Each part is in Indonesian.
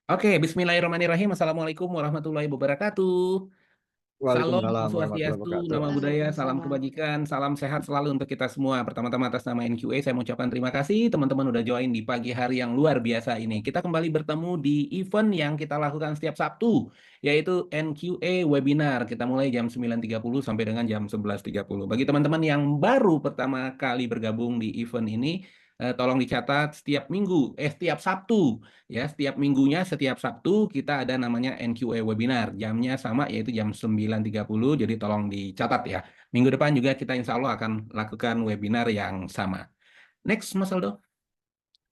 Oke, Bismillahirrahmanirrahim. Assalamualaikum warahmatullahi wabarakatuh. Salam Waalaikumsalam warahmatullahi Swastiastu, wabarakatuh. nama budaya, salam Waalaikumsalam. kebajikan, salam sehat selalu untuk kita semua. Pertama-tama atas nama NQA, saya mengucapkan terima kasih teman-teman udah join di pagi hari yang luar biasa ini. Kita kembali bertemu di event yang kita lakukan setiap Sabtu, yaitu NQA Webinar. Kita mulai jam 9.30 sampai dengan jam 11.30. Bagi teman-teman yang baru pertama kali bergabung di event ini, tolong dicatat setiap Sabtu. Ya, setiap minggunya, setiap Sabtu kita ada namanya NQA Webinar. Jamnya sama yaitu jam 9.30, jadi tolong dicatat ya. Minggu depan juga kita insya Allah akan lakukan webinar yang sama. Next, Mas Aldo.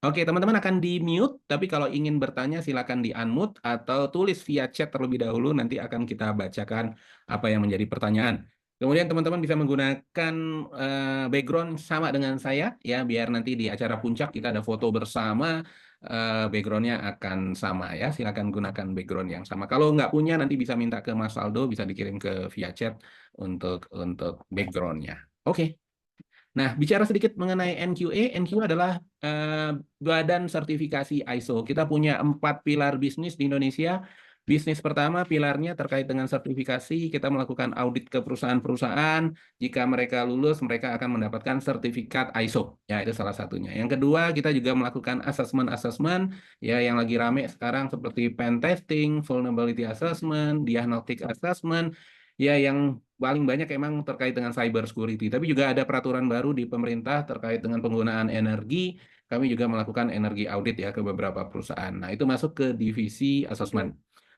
Oke, teman-teman akan di-mute, tapi kalau ingin bertanya silakan di-unmute atau tulis via chat terlebih dahulu, nanti akan kita bacakan apa yang menjadi pertanyaan. Kemudian teman-teman bisa menggunakan background sama dengan saya, ya, biar nanti di acara puncak kita ada foto bersama, backgroundnya akan sama ya. Silakan gunakan background yang sama. Kalau nggak punya, nanti bisa minta ke Mas Aldo, bisa dikirim ke via chat untuk backgroundnya. Oke. Nah, bicara sedikit mengenai NQA, NQA adalah badan sertifikasi ISO. Kita punya 4 pilar bisnis di Indonesia. Bisnis pertama, pilarnya terkait dengan sertifikasi. Kita melakukan audit ke perusahaan-perusahaan. Jika mereka lulus, mereka akan mendapatkan sertifikat ISO. Ya, itu salah satunya. Yang kedua, kita juga melakukan assessment-assessment, ya, yang lagi rame sekarang seperti pen testing, vulnerability assessment, diagnostic assessment, ya, yang paling banyak emang terkait dengan cyber security. Tapi juga ada peraturan baru di pemerintah terkait dengan penggunaan energi. Kami juga melakukan energi audit ya ke beberapa perusahaan. Nah, itu masuk ke divisi assessment.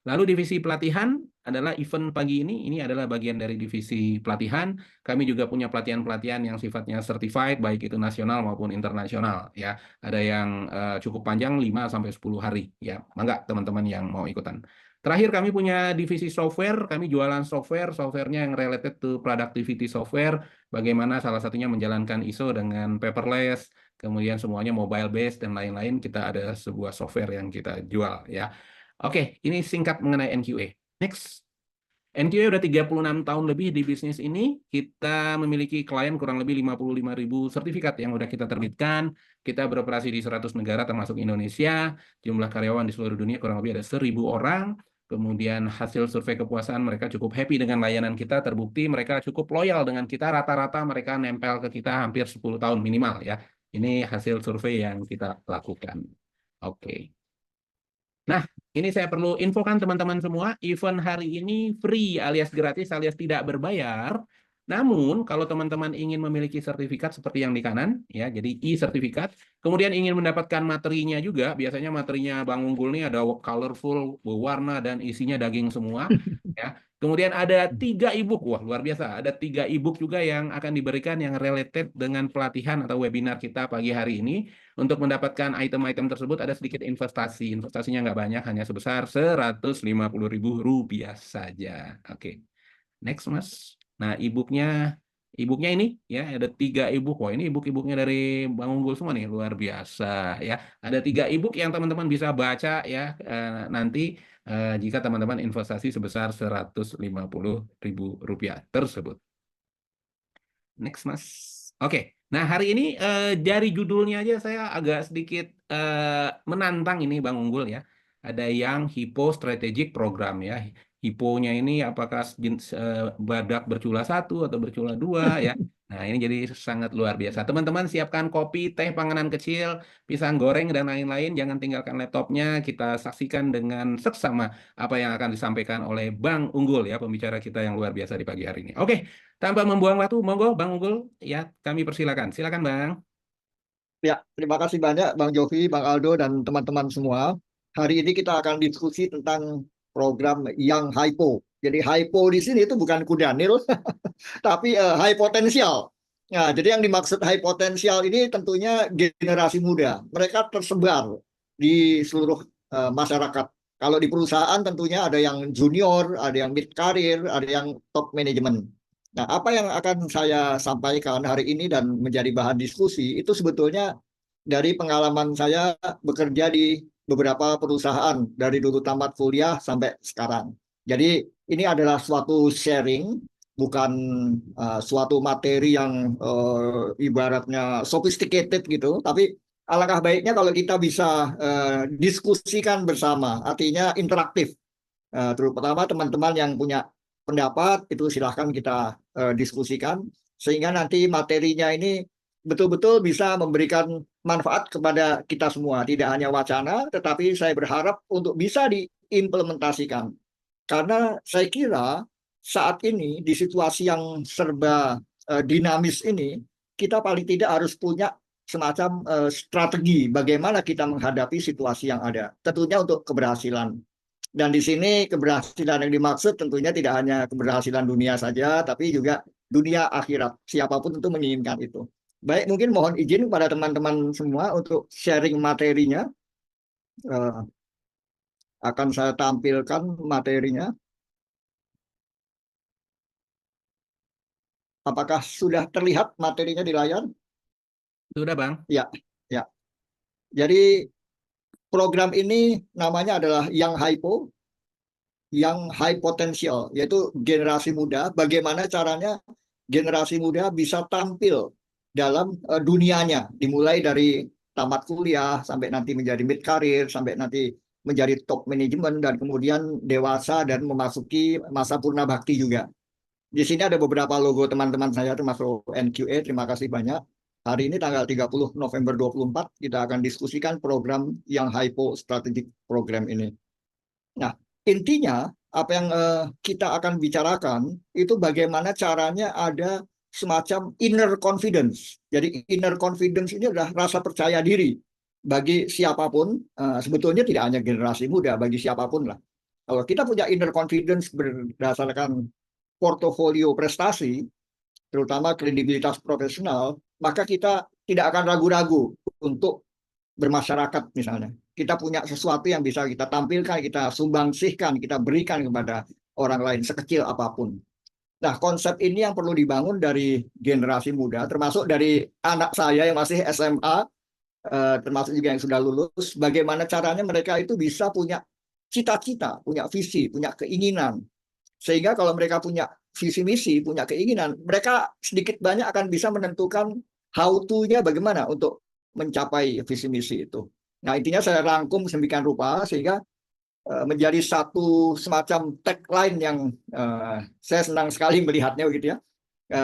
Lalu divisi pelatihan adalah event pagi ini. Ini adalah bagian dari divisi pelatihan. Kami juga punya pelatihan-pelatihan yang sifatnya certified, baik itu nasional maupun internasional. Ya, ada yang cukup panjang 5 sampai 10 hari. Ya, mangga teman-teman yang mau ikutan. Terakhir kami punya divisi software, kami jualan software, softwarenya yang related to productivity software, bagaimana salah satunya menjalankan ISO dengan paperless, kemudian semuanya mobile based dan lain-lain, kita ada sebuah software yang kita jual ya. Oke, ini singkat mengenai NQA. Next. NQA udah 36 tahun lebih di bisnis ini. Kita memiliki klien kurang lebih 55.000 sertifikat yang udah kita terbitkan. Kita beroperasi di 100 negara termasuk Indonesia. Jumlah karyawan di seluruh dunia kurang lebih ada 1.000 orang. Kemudian hasil survei kepuasan mereka cukup happy dengan layanan kita. Terbukti mereka cukup loyal dengan kita. Rata-rata mereka nempel ke kita hampir 10 tahun minimal ya. Ini hasil survei yang kita lakukan. Oke. Nah, ini saya perlu infokan teman-teman semua, event hari ini free alias gratis alias tidak berbayar. Namun, kalau teman-teman ingin memiliki sertifikat seperti yang di kanan, ya, jadi e-sertifikat, kemudian ingin mendapatkan materinya juga, biasanya materinya Bang Unggul ini ada colorful, berwarna, dan isinya daging semua. Ya. Kemudian ada 3 ebook, wah luar biasa, ada 3 ebook juga yang akan diberikan yang related dengan pelatihan atau webinar kita pagi hari ini. Untuk mendapatkan item-item tersebut ada sedikit investasi. Investasinya nggak banyak, hanya sebesar Rp150.000 saja. Oke, next Mas. Nah, e-booknya ini ya ada 3 e-book. Wah, ini e-book-e-booknya dari Bang Unggul semua nih, luar biasa ya. Ada 3 e-book yang teman-teman bisa baca ya nanti jika teman-teman investasi sebesar Rp150.000 tersebut. Next, Mas. Oke. Nah, hari ini dari judulnya aja saya agak sedikit menantang ini Bang Unggul ya. Ada yang Hippo Strategic Program ya. Hipponya ini apakah badak bercula 1 atau bercula 2 ya. Nah, ini jadi sangat luar biasa. Teman-teman siapkan kopi, teh, panganan kecil, pisang goreng, dan lain-lain. Jangan tinggalkan laptopnya. Kita saksikan dengan seksama apa yang akan disampaikan oleh Bang Unggul ya, pembicara kita yang luar biasa di pagi hari ini. Oke. Tanpa membuang waktu, monggo Bang Unggul, ya kami persilakan. Silakan Bang. Ya, terima kasih banyak Bang Jovi, Bang Aldo, dan teman-teman semua. Hari ini kita akan diskusi tentang program yang hypo. Jadi hypo di sini itu bukan kuda nil, tapi high potensial. Nah, jadi yang dimaksud high potensial ini tentunya generasi muda. Mereka tersebar di seluruh masyarakat. Kalau di perusahaan tentunya ada yang junior, ada yang mid career, ada yang top management. Nah, apa yang akan saya sampaikan hari ini dan menjadi bahan diskusi itu sebetulnya dari pengalaman saya bekerja di beberapa perusahaan dari dulu tamat kuliah sampai sekarang. Jadi ini adalah suatu sharing, bukan suatu materi yang ibaratnya sophisticated gitu, tapi alangkah baiknya kalau kita bisa diskusikan bersama, artinya interaktif. Terutama teman-teman yang punya pendapat itu silahkan kita diskusikan sehingga nanti materinya ini betul-betul bisa memberikan manfaat kepada kita semua, tidak hanya wacana, tetapi saya berharap untuk bisa diimplementasikan. Karena saya kira saat ini di situasi yang serba dinamis ini, kita paling tidak harus punya semacam strategi bagaimana kita menghadapi situasi yang ada. Tentunya untuk keberhasilan. Dan di sini keberhasilan yang dimaksud tentunya tidak hanya keberhasilan dunia saja, tapi juga dunia akhirat. Siapapun tentu menginginkan itu. Baik, mungkin mohon izin kepada teman-teman semua untuk sharing materinya. Eh, akan saya tampilkan materinya. Apakah sudah terlihat materinya di layar? Sudah, Bang. Ya, ya. Jadi program ini namanya adalah Young Hypo, Young High Potential, yaitu generasi muda. Bagaimana caranya generasi muda bisa tampil dalam dunianya, dimulai dari tamat kuliah sampai nanti menjadi mid career, sampai nanti menjadi top manajemen dan kemudian dewasa dan memasuki masa purna bakti juga. Di sini ada beberapa logo teman-teman saya termasuk NQA. Terima kasih banyak. Hari ini tanggal 30 November 24 kita akan diskusikan program yang Hypo Strategic Program ini. Nah, intinya apa yang kita akan bicarakan itu bagaimana caranya ada semacam inner confidence. Jadi inner confidence ini adalah rasa percaya diri bagi siapapun, sebetulnya tidak hanya generasi muda, bagi siapapun lah. Kalau kita punya inner confidence berdasarkan portofolio prestasi, terutama kredibilitas profesional, maka kita tidak akan ragu-ragu untuk bermasyarakat misalnya. Kita punya sesuatu yang bisa kita tampilkan, kita sumbangsihkan, kita berikan kepada orang lain sekecil apapun. Nah, konsep ini yang perlu dibangun dari generasi muda, termasuk dari anak saya yang masih SMA, termasuk juga yang sudah lulus, bagaimana caranya mereka itu bisa punya cita-cita, punya visi, punya keinginan. Sehingga kalau mereka punya visi misi, punya keinginan, mereka sedikit banyak akan bisa menentukan how to-nya bagaimana untuk mencapai visi misi itu. Nah, intinya saya rangkum sedemikian rupa sehingga menjadi satu semacam tagline yang saya senang sekali melihatnya begitu ya.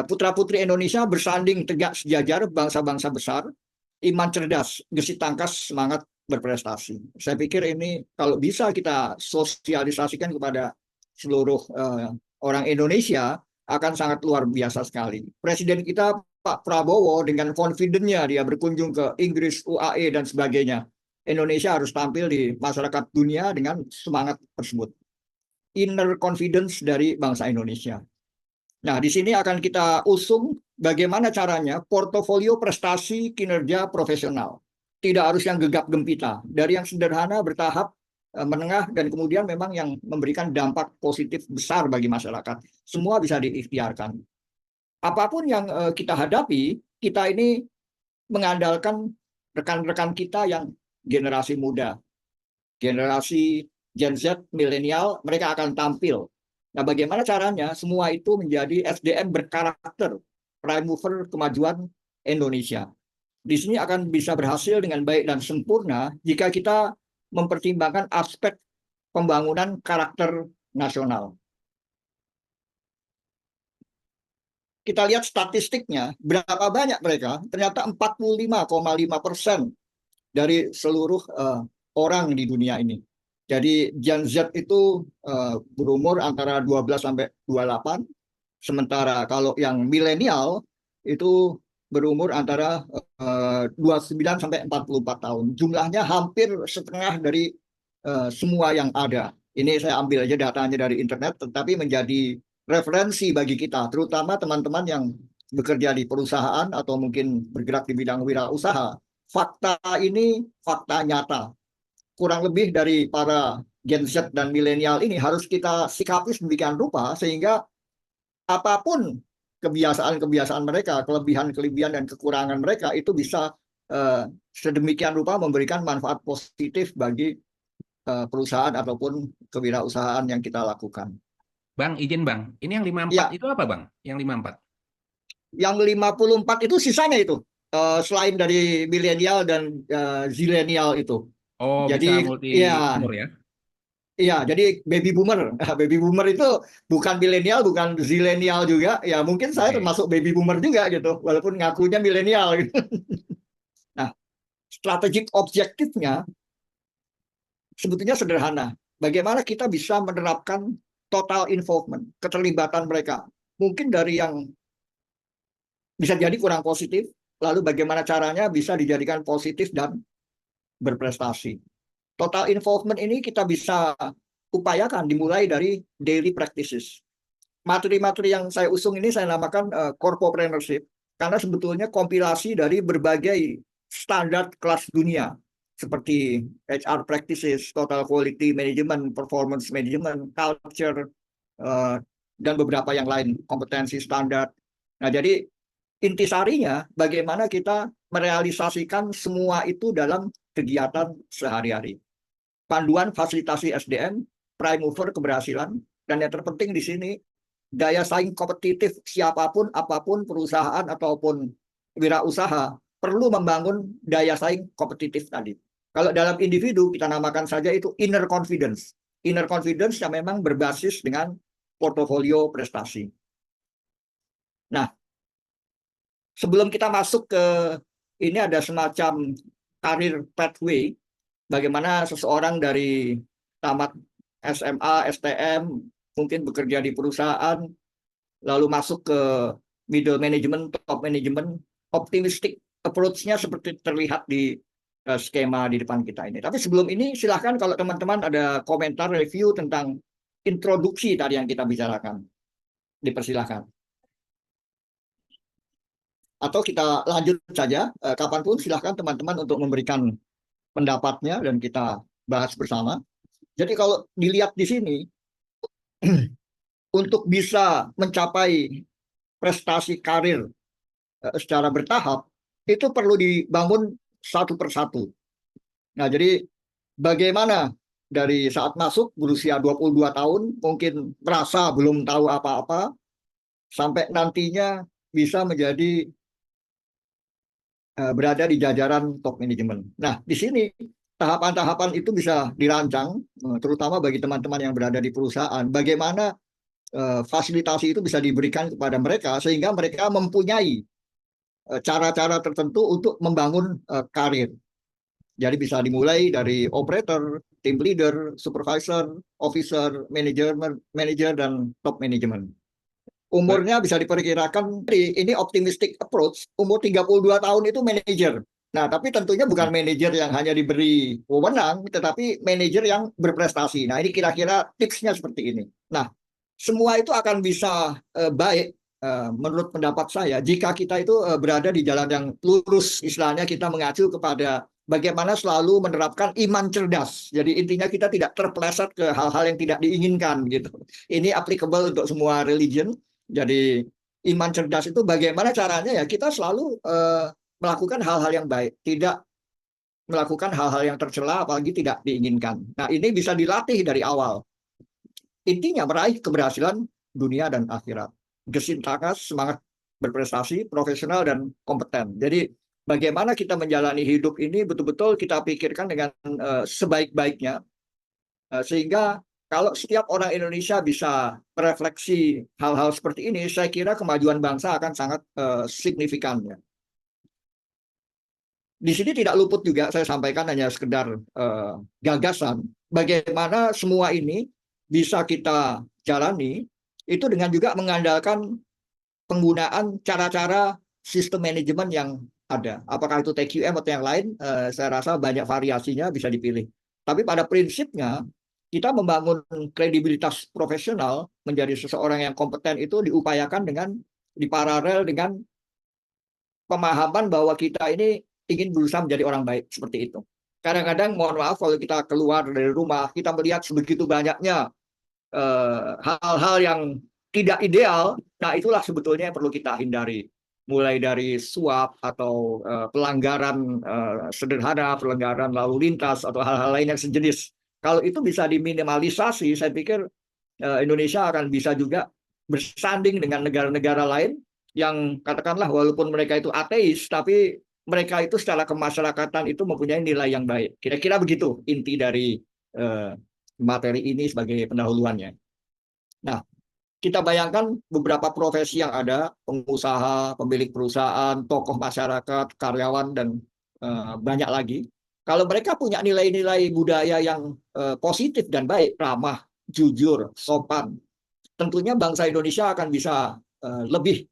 Putra-putri Indonesia bersanding tegak sejajar bangsa-bangsa besar, iman cerdas, gesit tangkas, semangat berprestasi. Saya pikir ini kalau bisa kita sosialisasikan kepada seluruh orang Indonesia akan sangat luar biasa sekali. Presiden kita Pak Prabowo dengan confident-nya dia berkunjung ke Inggris, UAE dan sebagainya. Indonesia harus tampil di masyarakat dunia dengan semangat tersebut. Inner confidence dari bangsa Indonesia. Nah, di sini akan kita usung bagaimana caranya portofolio prestasi kinerja profesional. Tidak harus yang gegap gempita, dari yang sederhana bertahap menengah dan kemudian memang yang memberikan dampak positif besar bagi masyarakat. Semua bisa diikhtiarkan. Apapun yang kita hadapi, kita ini mengandalkan rekan-rekan kita yang generasi muda, generasi Gen Z, milenial, mereka akan tampil. Nah, bagaimana caranya semua itu menjadi SDM berkarakter, prime mover kemajuan Indonesia. Di sini akan bisa berhasil dengan baik dan sempurna jika kita mempertimbangkan aspek pembangunan karakter nasional. Kita lihat statistiknya, berapa banyak mereka? Ternyata 45,5% dari seluruh orang di dunia ini. Jadi Gen Z itu berumur antara 12 sampai 28, sementara kalau yang milenial itu berumur antara 29 sampai 44 tahun. Jumlahnya hampir setengah dari semua yang ada. Ini saya ambil aja datanya dari internet, tetapi menjadi referensi bagi kita, terutama teman-teman yang bekerja di perusahaan atau mungkin bergerak di bidang wirausaha. Fakta ini fakta nyata. Kurang lebih dari para Gen Z dan milenial ini harus kita sikapi sedemikian rupa sehingga apapun kebiasaan-kebiasaan mereka, kelebihan-kelebihan dan kekurangan mereka itu bisa sedemikian rupa memberikan manfaat positif bagi perusahaan ataupun kewirausahaan yang kita lakukan. Bang, izin Bang. Ini yang 54 Ya, itu apa Bang? Yang 54? yang 54 itu sisanya itu. selain dari milenial dan zilenial itu. Oh, bisa Jadi multi ya, umur ya. iya, jadi baby boomer. Baby boomer itu bukan milenial, bukan zilenial juga. Ya mungkin saya Oke. termasuk baby boomer juga gitu, walaupun ngakunya milenial gitu. Nah, strategic objektifnya sebetulnya sederhana. Bagaimana kita bisa menerapkan total involvement, keterlibatan mereka. Mungkin dari yang bisa jadi kurang positif, lalu bagaimana caranya bisa dijadikan positif dan berprestasi. Total involvement ini kita bisa upayakan dimulai dari daily practices. Materi-materi yang saya usung ini saya namakan corpopreneurship, karena sebetulnya kompilasi dari berbagai standar kelas dunia seperti HR practices, total quality management, performance management, culture, uh, dan beberapa yang lain, kompetensi standar. Nah, jadi intisarinya bagaimana kita merealisasikan semua itu dalam kegiatan sehari-hari. Panduan fasilitasi SDM, prime mover keberhasilan, dan yang terpenting di sini daya saing kompetitif siapapun, apapun perusahaan ataupun wirausaha perlu membangun daya saing kompetitif tadi. Kalau dalam individu kita namakan saja itu inner confidence. Inner confidence yang memang berbasis dengan portofolio prestasi. Nah, sebelum kita masuk ke ini ada semacam karir pathway, bagaimana seseorang dari tamat SMA, STM, mungkin bekerja di perusahaan, lalu masuk ke middle management, top management, optimistic approach-nya seperti terlihat di skema di depan kita ini. Tapi sebelum ini silahkan kalau teman-teman ada komentar review tentang introduksi tadi yang kita bicarakan, dipersilahkan. Atau kita lanjut saja, kapanpun silahkan teman-teman untuk memberikan pendapatnya dan kita bahas bersama. Jadi kalau dilihat di sini, untuk bisa mencapai prestasi karir secara bertahap, itu perlu dibangun satu persatu. Nah, jadi bagaimana dari saat masuk berusia 22 tahun, mungkin merasa belum tahu apa-apa, sampai nantinya bisa menjadi berada di jajaran top manajemen. Nah, di sini tahapan-tahapan itu bisa dirancang, terutama bagi teman-teman yang berada di perusahaan. Bagaimana fasilitasi itu bisa diberikan kepada mereka sehingga mereka mempunyai cara-cara tertentu untuk membangun karir. Jadi bisa dimulai dari operator, team leader, supervisor, officer, manager dan top management. Umurnya bisa diperkirakan, ini optimistic approach, umur 32 tahun itu manajer. Nah, tapi tentunya bukan manajer yang hanya diberi wewenang, tetapi manajer yang berprestasi. Nah, ini kira-kira tipsnya seperti ini. Nah, semua itu akan bisa baik menurut pendapat saya jika kita itu berada di jalan yang lurus, istilahnya kita mengacu kepada bagaimana selalu menerapkan iman cerdas. Jadi intinya kita tidak terpeleset ke hal-hal yang tidak diinginkan gitu. Ini applicable untuk semua religion. Jadi iman cerdas itu bagaimana caranya ya kita selalu melakukan hal-hal yang baik, tidak melakukan hal-hal yang tercela apalagi tidak diinginkan. Nah, ini bisa dilatih dari awal. Intinya meraih keberhasilan dunia dan akhirat. Gesintakas, semangat berprestasi, profesional dan kompeten. Jadi bagaimana kita menjalani hidup ini betul-betul kita pikirkan dengan sebaik-baiknya sehingga kalau setiap orang Indonesia bisa merefleksi hal-hal seperti ini, saya kira kemajuan bangsa akan sangat signifikan. Ya. Di sini tidak luput juga saya sampaikan hanya sekedar gagasan. Bagaimana semua ini bisa kita jalani itu dengan juga mengandalkan penggunaan cara-cara sistem manajemen yang ada. Apakah itu TQM atau yang lain, saya rasa banyak variasinya bisa dipilih. Tapi pada prinsipnya kita membangun kredibilitas profesional menjadi seseorang yang kompeten itu diupayakan dengan diparalel dengan pemahaman bahwa kita ini ingin berusaha menjadi orang baik seperti itu. Kadang-kadang mohon maaf kalau kita keluar dari rumah kita melihat sebegitu banyaknya hal-hal yang tidak ideal. Nah, itulah sebetulnya yang perlu kita hindari. Mulai dari suap atau pelanggaran sederhana, pelanggaran lalu lintas atau hal-hal lain yang sejenis. Kalau itu bisa diminimalisasi, saya pikir Indonesia akan bisa juga bersanding dengan negara-negara lain yang katakanlah walaupun mereka itu ateis, tapi mereka itu secara kemasyarakatan itu mempunyai nilai yang baik. Kira-kira begitu inti dari materi ini sebagai pendahuluannya. Nah, kita bayangkan beberapa profesi yang ada, pengusaha, pemilik perusahaan, tokoh masyarakat, karyawan, dan banyak lagi. Kalau mereka punya nilai-nilai budaya yang positif dan baik, ramah, jujur, sopan, tentunya bangsa Indonesia akan bisa lebih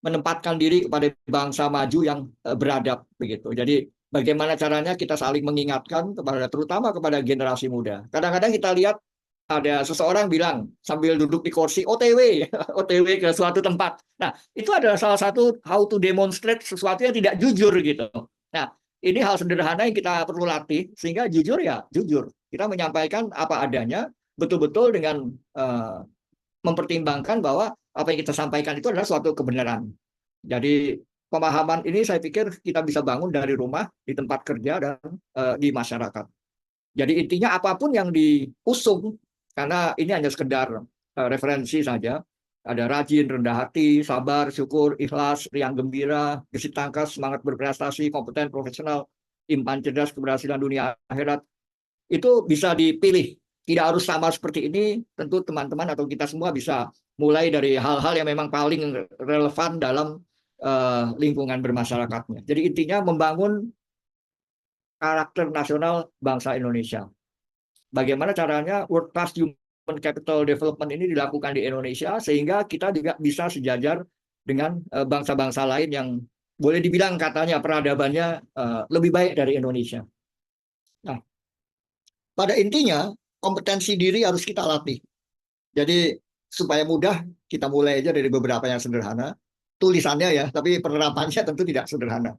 menempatkan diri kepada bangsa maju yang beradab begitu. Jadi bagaimana caranya kita saling mengingatkan kepada terutama kepada generasi muda. Kadang-kadang kita lihat ada seseorang bilang sambil duduk di kursi OTW, OTW ke suatu tempat. Nah, itu adalah salah satu how to demonstrate sesuatu yang tidak jujur gitu. Nah, ini hal sederhana yang kita perlu latih sehingga jujur ya jujur. Kita menyampaikan apa adanya, betul-betul dengan mempertimbangkan bahwa apa yang kita sampaikan itu adalah suatu kebenaran. Jadi pemahaman ini saya pikir kita bisa bangun dari rumah, di tempat kerja, dan di masyarakat. Jadi intinya apapun yang diusung, karena ini hanya sekedar referensi saja, ada rajin, rendah hati, sabar, syukur, ikhlas, riang gembira, gesit tangkas, semangat berprestasi, kompeten, profesional, impan cerdas, keberhasilan dunia akhirat, itu bisa dipilih. Tidak harus sama seperti ini, tentu teman-teman atau kita semua bisa mulai dari hal-hal yang memang paling relevan dalam lingkungan bermasyarakatnya. Jadi intinya membangun karakter nasional bangsa Indonesia. Bagaimana caranya world class human capital development ini dilakukan di Indonesia sehingga kita juga bisa sejajar dengan bangsa-bangsa lain yang boleh dibilang katanya peradabannya lebih baik dari Indonesia. Nah, pada intinya kompetensi diri harus kita latih. Jadi supaya mudah kita mulai aja dari beberapa yang sederhana. Tulisannya ya, tapi penerapannya tentu tidak sederhana.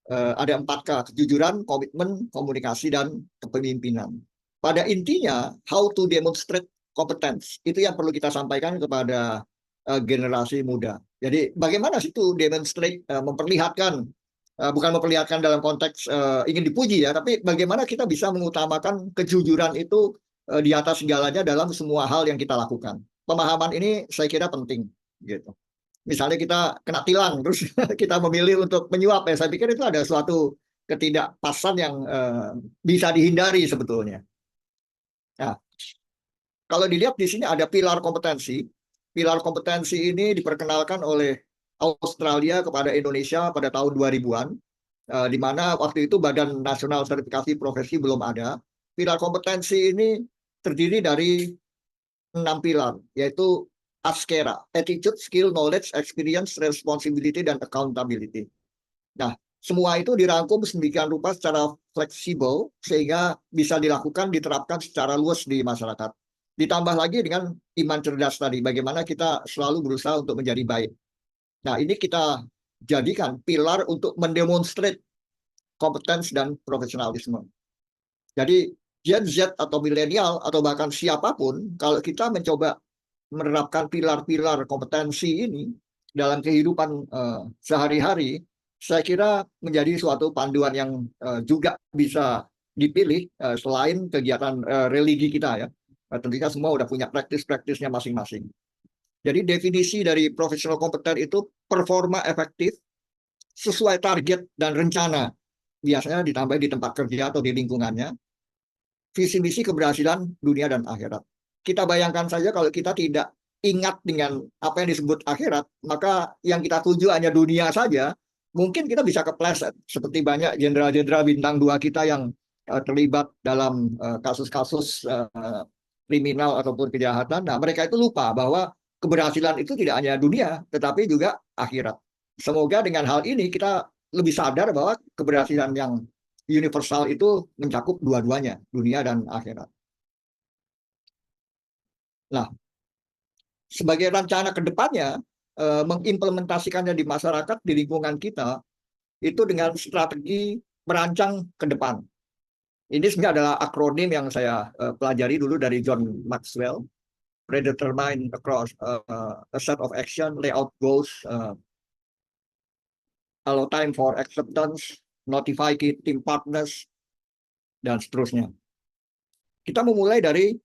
Ada 4K, kejujuran, komitmen, komunikasi, dan kepemimpinan. Pada intinya, how to demonstrate competence, itu yang perlu kita sampaikan kepada generasi muda. Jadi bagaimana sih itu demonstrate, memperlihatkan, bukan memperlihatkan dalam konteks ingin dipuji ya, tapi bagaimana kita bisa mengutamakan kejujuran itu di atas segalanya dalam semua hal yang kita lakukan. Pemahaman ini saya kira penting gitu. Misalnya kita kena tilang, terus kita memilih untuk menyuap, ya saya pikir itu ada suatu ketidakpasan yang bisa dihindari sebetulnya. Nah, kalau dilihat di sini ada pilar kompetensi. Pilar kompetensi ini diperkenalkan oleh Australia kepada Indonesia pada tahun 2000-an, di mana waktu itu Badan Nasional Sertifikasi Profesi belum ada. Pilar kompetensi ini terdiri dari 6 pilar, yaitu ASKERA, Attitude, Skill, Knowledge, Experience, Responsibility, dan Accountability. Nah, semua itu dirangkum sedemikian rupa secara fleksibel sehingga bisa dilakukan, diterapkan secara luas di masyarakat. Ditambah lagi dengan iman cerdas tadi, bagaimana kita selalu berusaha untuk menjadi baik. Nah, ini kita jadikan pilar untuk mendemonstrate kompetensi dan profesionalisme. Jadi Gen Z atau milenial atau bahkan siapapun, kalau kita mencoba menerapkan pilar-pilar kompetensi ini dalam kehidupan sehari-hari, saya kira menjadi suatu panduan yang juga bisa dipilih selain kegiatan religi kita ya. Tentunya semua udah punya praktis-praktisnya masing-masing. Jadi definisi dari profesional kompeten itu performa efektif sesuai target dan rencana. Biasanya ditambah di tempat kerja atau di lingkungannya. Visi misi keberhasilan dunia dan akhirat. Kita bayangkan saja kalau kita tidak ingat dengan apa yang disebut akhirat, maka yang kita tuju hanya dunia saja, mungkin kita bisa kepleset. Seperti banyak jenderal-jenderal bintang 2 kita yang terlibat dalam kasus-kasus kriminal ataupun kejahatan. Nah, mereka itu lupa bahwa keberhasilan itu tidak hanya dunia, tetapi juga akhirat. Semoga dengan hal ini kita lebih sadar bahwa keberhasilan yang universal itu mencakup dua-duanya, dunia dan akhirat. Nah, sebagai rencana ke depannya, mengimplementasikannya di masyarakat, di lingkungan kita, itu dengan strategi merancang ke depan. Ini sebenarnya adalah akronim yang saya pelajari dulu dari John Maxwell, predetermine across a set of action, layout goals, allow time for acceptance, notify team partners, dan seterusnya. Kita memulai dari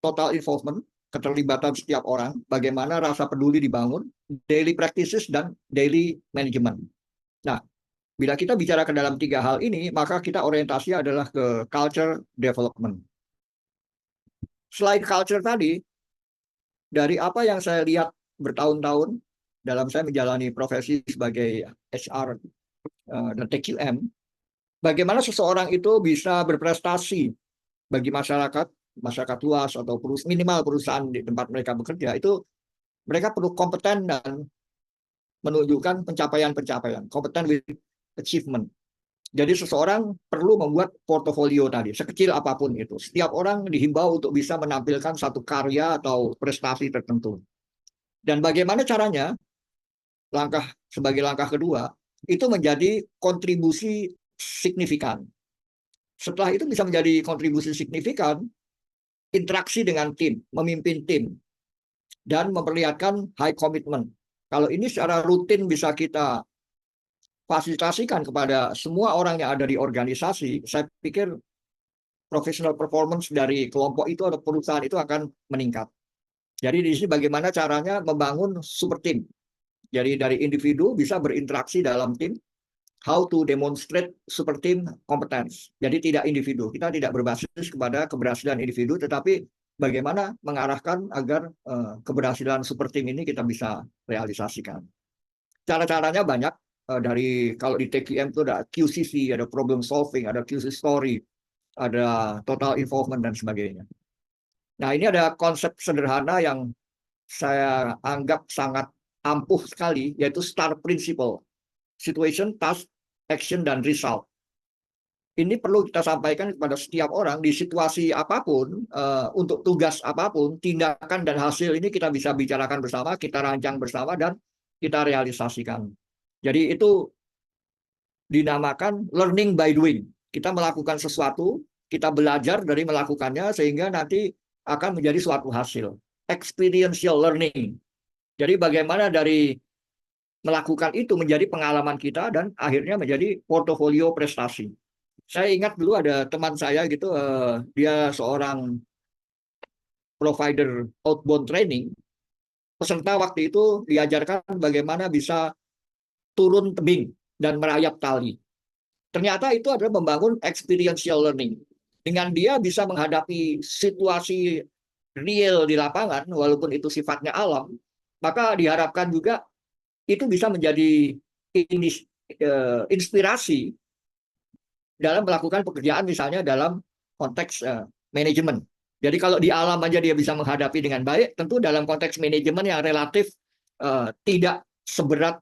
total involvement, keterlibatan setiap orang, bagaimana rasa peduli dibangun, daily practices, dan daily management. Nah, Bila kita bicara ke dalam 3 hal ini, maka kita orientasinya adalah ke culture development. Selain culture tadi, dari apa yang saya lihat bertahun-tahun dalam saya menjalani profesi sebagai HR dan TQM, bagaimana seseorang itu bisa berprestasi bagi masyarakat, masyarakat luas atau minimal perusahaan di tempat mereka bekerja, itu mereka perlu kompeten dan menunjukkan pencapaian-pencapaian, kompeten with achievement. Jadi seseorang perlu membuat portofolio tadi, sekecil apapun itu. Setiap orang dihimbau untuk bisa menampilkan satu karya atau prestasi tertentu. Dan bagaimana caranya? Sebagai langkah kedua, itu menjadi kontribusi signifikan. Setelah itu bisa menjadi kontribusi signifikan, interaksi dengan tim, memimpin tim, dan memperlihatkan high commitment. Kalau ini secara rutin bisa kita fasilitasikan kepada semua orang yang ada di organisasi, saya pikir professional performance dari kelompok itu atau perusahaan itu akan meningkat. Jadi di sini bagaimana caranya membangun super team. Jadi dari individu bisa berinteraksi dalam tim, how to demonstrate super team competence. Jadi tidak individu, kita tidak berbasis kepada keberhasilan individu, tetapi bagaimana mengarahkan agar keberhasilan super team ini kita bisa realisasikan. Cara-caranya banyak. Dari kalau di TQM itu ada QCC, ada problem solving, ada QC story, ada total involvement dan sebagainya. Nah, ini ada konsep sederhana yang saya anggap sangat ampuh sekali, yaitu STAR principle. Situation, task, action, dan result. Ini perlu kita sampaikan kepada setiap orang di situasi apapun, untuk tugas apapun, tindakan dan hasil ini kita bisa bicarakan bersama, kita rancang bersama, dan kita realisasikan. Jadi itu dinamakan learning by doing. Kita melakukan sesuatu, kita belajar dari melakukannya sehingga nanti akan menjadi suatu hasil. Experiential learning. Jadi bagaimana dari melakukan itu menjadi pengalaman kita dan akhirnya menjadi portofolio prestasi. Saya ingat dulu ada teman saya gitu, dia seorang provider outbound training. Peserta waktu itu diajarkan bagaimana bisa turun tebing dan merayap tali. Ternyata itu adalah membangun experiential learning. Dengan dia bisa menghadapi situasi real di lapangan, walaupun itu sifatnya alam, maka diharapkan juga itu bisa menjadi inspirasi dalam melakukan pekerjaan misalnya dalam konteks manajemen. Jadi kalau di alam aja dia bisa menghadapi dengan baik, tentu dalam konteks manajemen yang relatif tidak seberat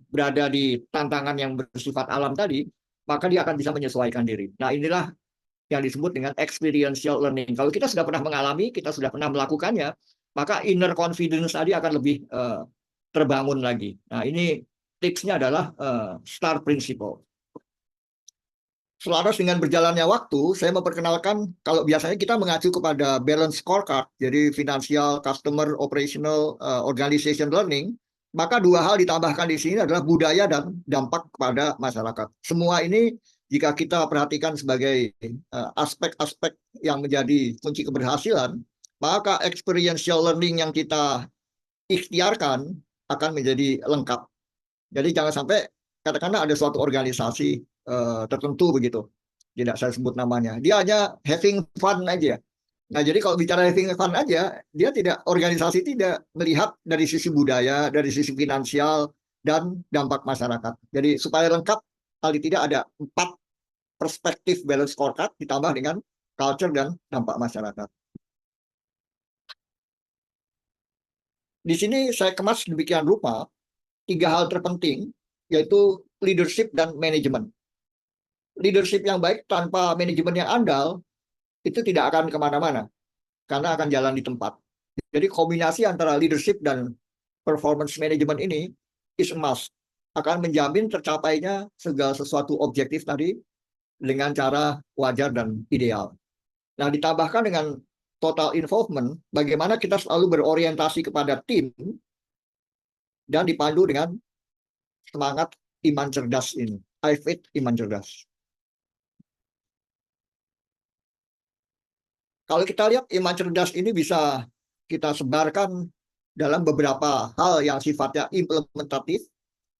berada di tantangan yang bersifat alam tadi, maka dia akan bisa menyesuaikan diri. Nah, inilah yang disebut dengan experiential learning. Kalau kita sudah pernah mengalami, kita sudah pernah melakukannya, maka inner confidence tadi akan lebih terbangun lagi. Nah, ini tipsnya adalah STAR principle. Selaras dengan berjalannya waktu, saya memperkenalkan kalau biasanya kita mengacu kepada balance scorecard, jadi financial, customer, operational, organization learning, maka 2 hal ditambahkan di sini adalah budaya dan dampak kepada masyarakat. Semua ini jika kita perhatikan sebagai aspek-aspek yang menjadi kunci keberhasilan, maka experiential learning yang kita ikhtiarkan akan menjadi lengkap. Jadi jangan sampai katakanlah ada suatu organisasi tertentu begitu, tidak saya sebut namanya, dia hanya having fun aja. Nah, jadi kalau bicara having fun aja, dia tidak, organisasi tidak melihat dari sisi budaya, dari sisi finansial, dan dampak masyarakat. Jadi supaya lengkap, paling tidak ada 4 perspektif balance scorecard ditambah dengan culture dan dampak masyarakat. Di sini saya kemas demikian rupa 3 hal terpenting, yaitu leadership dan manajemen. Leadership yang baik tanpa manajemen yang andal itu tidak akan kemana-mana karena akan jalan di tempat. Jadi kombinasi antara leadership dan performance management ini is a must, akan menjamin tercapainya segala sesuatu objektif tadi dengan cara wajar dan ideal. Nah, ditambahkan dengan total involvement, bagaimana kita selalu berorientasi kepada tim dan dipandu dengan semangat iman cerdas ini. I faith iman cerdas. Kalau kita lihat iman cerdas ini bisa kita sebarkan dalam beberapa hal yang sifatnya implementatif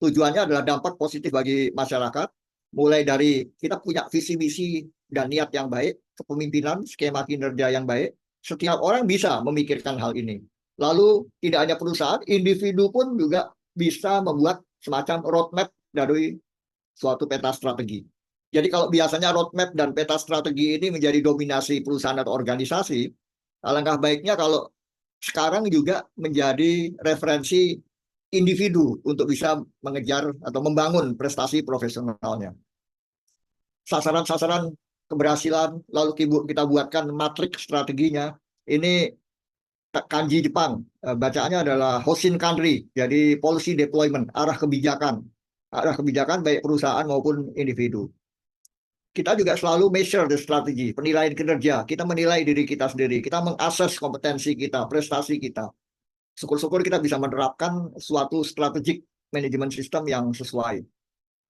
Tujuannya adalah dampak positif bagi masyarakat, mulai dari kita punya visi misi dan niat yang baik, kepemimpinan, skema kinerja yang baik. Setiap orang bisa memikirkan hal ini. Lalu tidak hanya perusahaan, individu pun juga bisa membuat semacam roadmap dari suatu peta strategi. Jadi kalau biasanya roadmap dan peta strategi ini menjadi dominasi perusahaan atau organisasi, alangkah baiknya kalau sekarang juga menjadi referensi individu untuk bisa mengejar atau membangun prestasi profesionalnya. Sasaran-sasaran keberhasilan, lalu kita buatkan matriks strateginya. Ini kanji Jepang, bacaannya adalah Hoshin Kanri, jadi policy deployment, arah kebijakan baik perusahaan maupun individu. Kita juga selalu measure the strategi, penilaian kinerja. Kita menilai diri kita sendiri, kita mengakses kompetensi kita, prestasi kita. Syukur-syukur kita bisa menerapkan suatu strategic management system yang sesuai.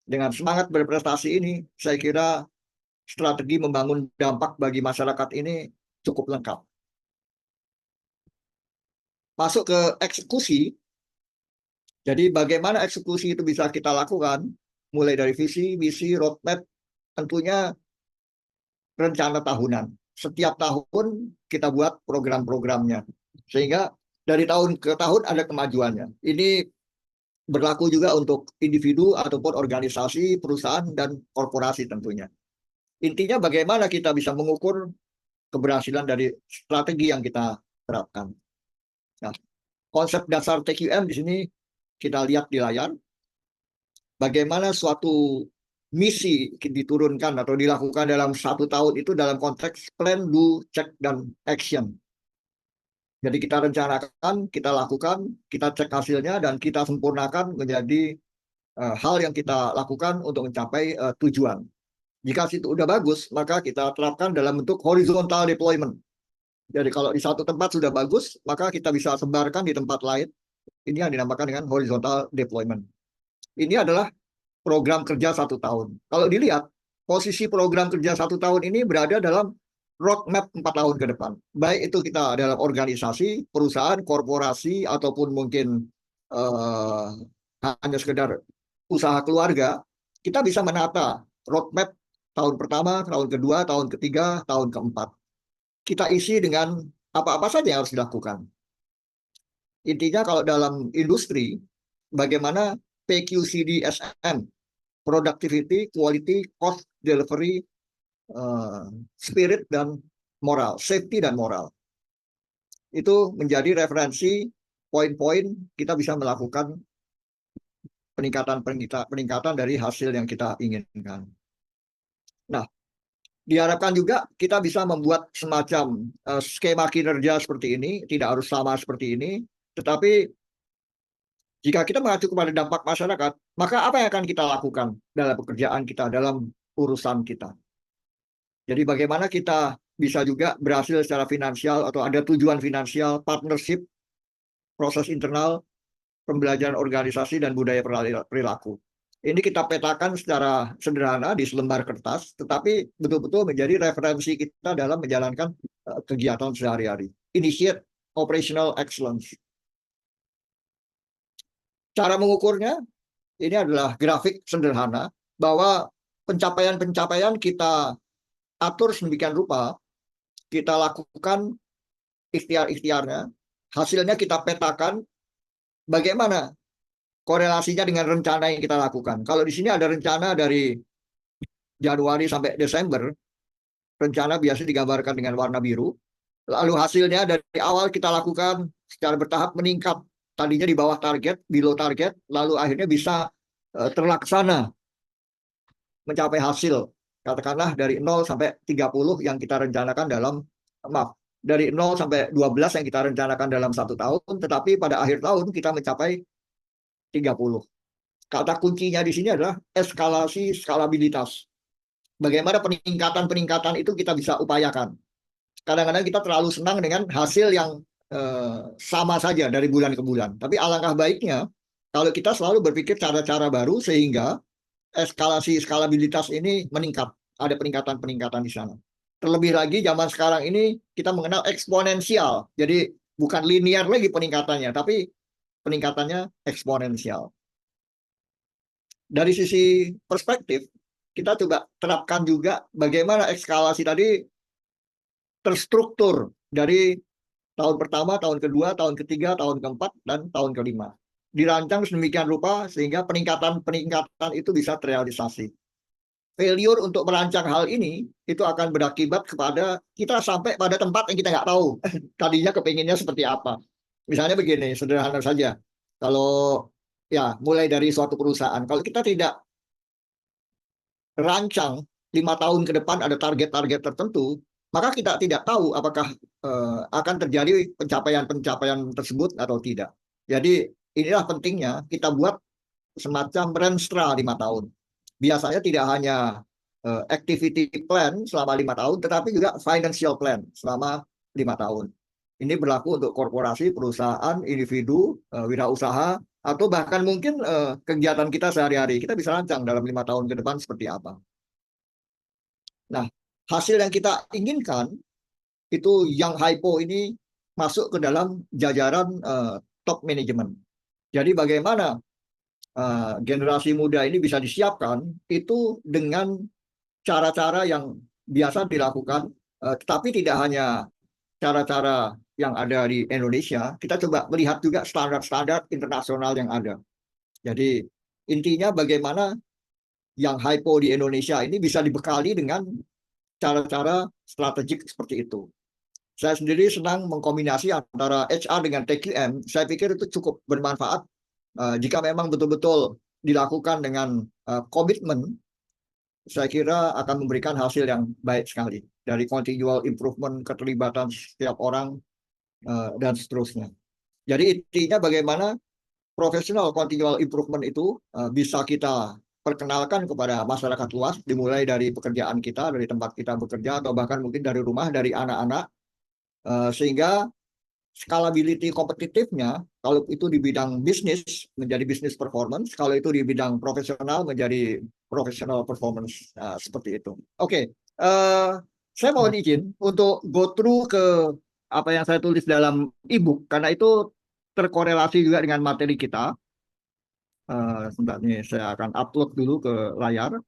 Dengan semangat berprestasi ini, saya kira strategi membangun dampak bagi masyarakat ini cukup lengkap. Masuk ke eksekusi, jadi bagaimana eksekusi itu bisa kita lakukan, mulai dari visi, misi, roadmap, tentunya rencana tahunan. Setiap tahun kita buat program-programnya. Sehingga dari tahun ke tahun ada kemajuannya. Ini berlaku juga untuk individu ataupun organisasi, perusahaan, dan korporasi tentunya. Intinya bagaimana kita bisa mengukur keberhasilan dari strategi yang kita terapkan. Nah, konsep dasar TQM di sini kita lihat di layar. Bagaimana suatu misi diturunkan atau dilakukan dalam 1 tahun itu dalam konteks plan, do, check, dan action. Jadi kita rencanakan, kita lakukan, kita cek hasilnya, dan kita sempurnakan menjadi hal yang kita lakukan untuk mencapai tujuan. Jika itu udah bagus, maka kita terapkan dalam bentuk horizontal deployment. Jadi kalau di satu tempat sudah bagus, maka kita bisa sebarkan di tempat lain. Ini yang dinamakan dengan horizontal deployment. Ini adalah program kerja 1 tahun. Kalau dilihat, posisi program kerja 1 tahun ini berada dalam roadmap 4 tahun ke depan. Baik itu kita dalam organisasi, perusahaan, korporasi, ataupun mungkin hanya sekedar usaha keluarga, kita bisa menata roadmap tahun pertama, tahun kedua, tahun ketiga, tahun keempat. Kita isi dengan apa-apa saja yang harus dilakukan. Intinya kalau dalam industri, bagaimana PQCD-SM, productivity, quality, cost, delivery, spirit, dan moral, safety dan moral. Itu menjadi referensi poin-poin kita bisa melakukan peningkatan dari hasil yang kita inginkan. Nah, diharapkan juga kita bisa membuat semacam skema kinerja seperti ini, tidak harus sama seperti ini, tetapi jika kita mengacu kepada dampak masyarakat, maka apa yang akan kita lakukan dalam pekerjaan kita, dalam urusan kita. Jadi bagaimana kita bisa juga berhasil secara finansial atau ada tujuan finansial, partnership, proses internal, pembelajaran organisasi, dan budaya perilaku. Ini kita petakan secara sederhana di selembar kertas, tetapi betul-betul menjadi referensi kita dalam menjalankan kegiatan sehari-hari. Initiate operational excellence. Cara mengukurnya, ini adalah grafik sederhana, bahwa pencapaian-pencapaian kita atur sedemikian rupa, kita lakukan ikhtiar-ikhtiarnya, hasilnya kita petakan, bagaimana korelasinya dengan rencana yang kita lakukan. Kalau di sini ada rencana dari Januari sampai Desember, rencana biasa digambarkan dengan warna biru, lalu hasilnya dari awal kita lakukan secara bertahap meningkat, tadinya di bawah target, below target, lalu akhirnya bisa terlaksana mencapai hasil. Katakanlah dari 0 sampai 30 yang kita rencanakan dari 0 sampai 12 yang kita rencanakan dalam 1 tahun, tetapi pada akhir tahun kita mencapai 30. Kata kuncinya di sini adalah eskalasi skalabilitas. Bagaimana peningkatan-peningkatan itu kita bisa upayakan. Kadang-kadang kita terlalu senang dengan hasil yang sama saja dari bulan ke bulan. Tapi alangkah baiknya kalau kita selalu berpikir cara-cara baru sehingga eskalasi skalabilitas ini meningkat. Ada peningkatan-peningkatan di sana. Terlebih lagi zaman sekarang ini kita mengenal eksponensial. Jadi bukan linear lagi peningkatannya, tapi peningkatannya eksponensial. dari sisi perspektif, kita coba terapkan juga bagaimana eskalasi tadi terstruktur dari tahun pertama, tahun kedua, tahun ketiga, tahun keempat, dan tahun kelima. Dirancang sedemikian rupa sehingga peningkatan itu bisa terrealisasi. Failure untuk merancang hal ini itu akan berakibat kepada kita sampai pada tempat yang kita nggak tahu tadinya kepinginnya seperti apa. Misalnya begini, sederhana saja. Kalau ya mulai dari suatu perusahaan, kalau kita tidak rancang 5 tahun ke depan ada target-target tertentu, maka kita tidak tahu apakah akan terjadi pencapaian-pencapaian tersebut atau tidak. Jadi inilah pentingnya kita buat semacam renstra 5 tahun. Biasanya tidak hanya activity plan selama 5 tahun, tetapi juga financial plan selama 5 tahun. Ini berlaku untuk korporasi, perusahaan, individu, wirausaha, atau bahkan mungkin kegiatan kita sehari-hari. Kita bisa rancang dalam 5 tahun ke depan seperti apa. Nah, hasil yang kita inginkan itu yang hypo ini masuk ke dalam jajaran top management. Jadi bagaimana generasi muda ini bisa disiapkan itu dengan cara-cara yang biasa dilakukan, tetapi tidak hanya cara-cara yang ada di Indonesia, kita coba melihat juga standar-standar internasional yang ada. Jadi intinya bagaimana yang hypo di Indonesia ini bisa dibekali dengan cara-cara strategik seperti itu. Saya sendiri senang mengkombinasi antara HR dengan TQM. Saya pikir itu cukup bermanfaat jika memang betul-betul dilakukan dengan komitmen. Saya kira akan memberikan hasil yang baik sekali dari continual improvement, keterlibatan setiap orang dan seterusnya. Jadi intinya bagaimana profesional continual improvement itu bisa kita perkenalkan kepada masyarakat luas, dimulai dari pekerjaan kita, dari tempat kita bekerja, atau bahkan mungkin dari rumah, dari anak-anak, sehingga scalability kompetitifnya, kalau itu di bidang bisnis, menjadi bisnis performance, kalau itu di bidang profesional, menjadi professional performance, seperti itu. Oke, saya mohon izin untuk go through ke apa yang saya tulis dalam e-book, karena itu terkorelasi juga dengan materi kita. Sebentar nih, saya akan upload dulu ke layar.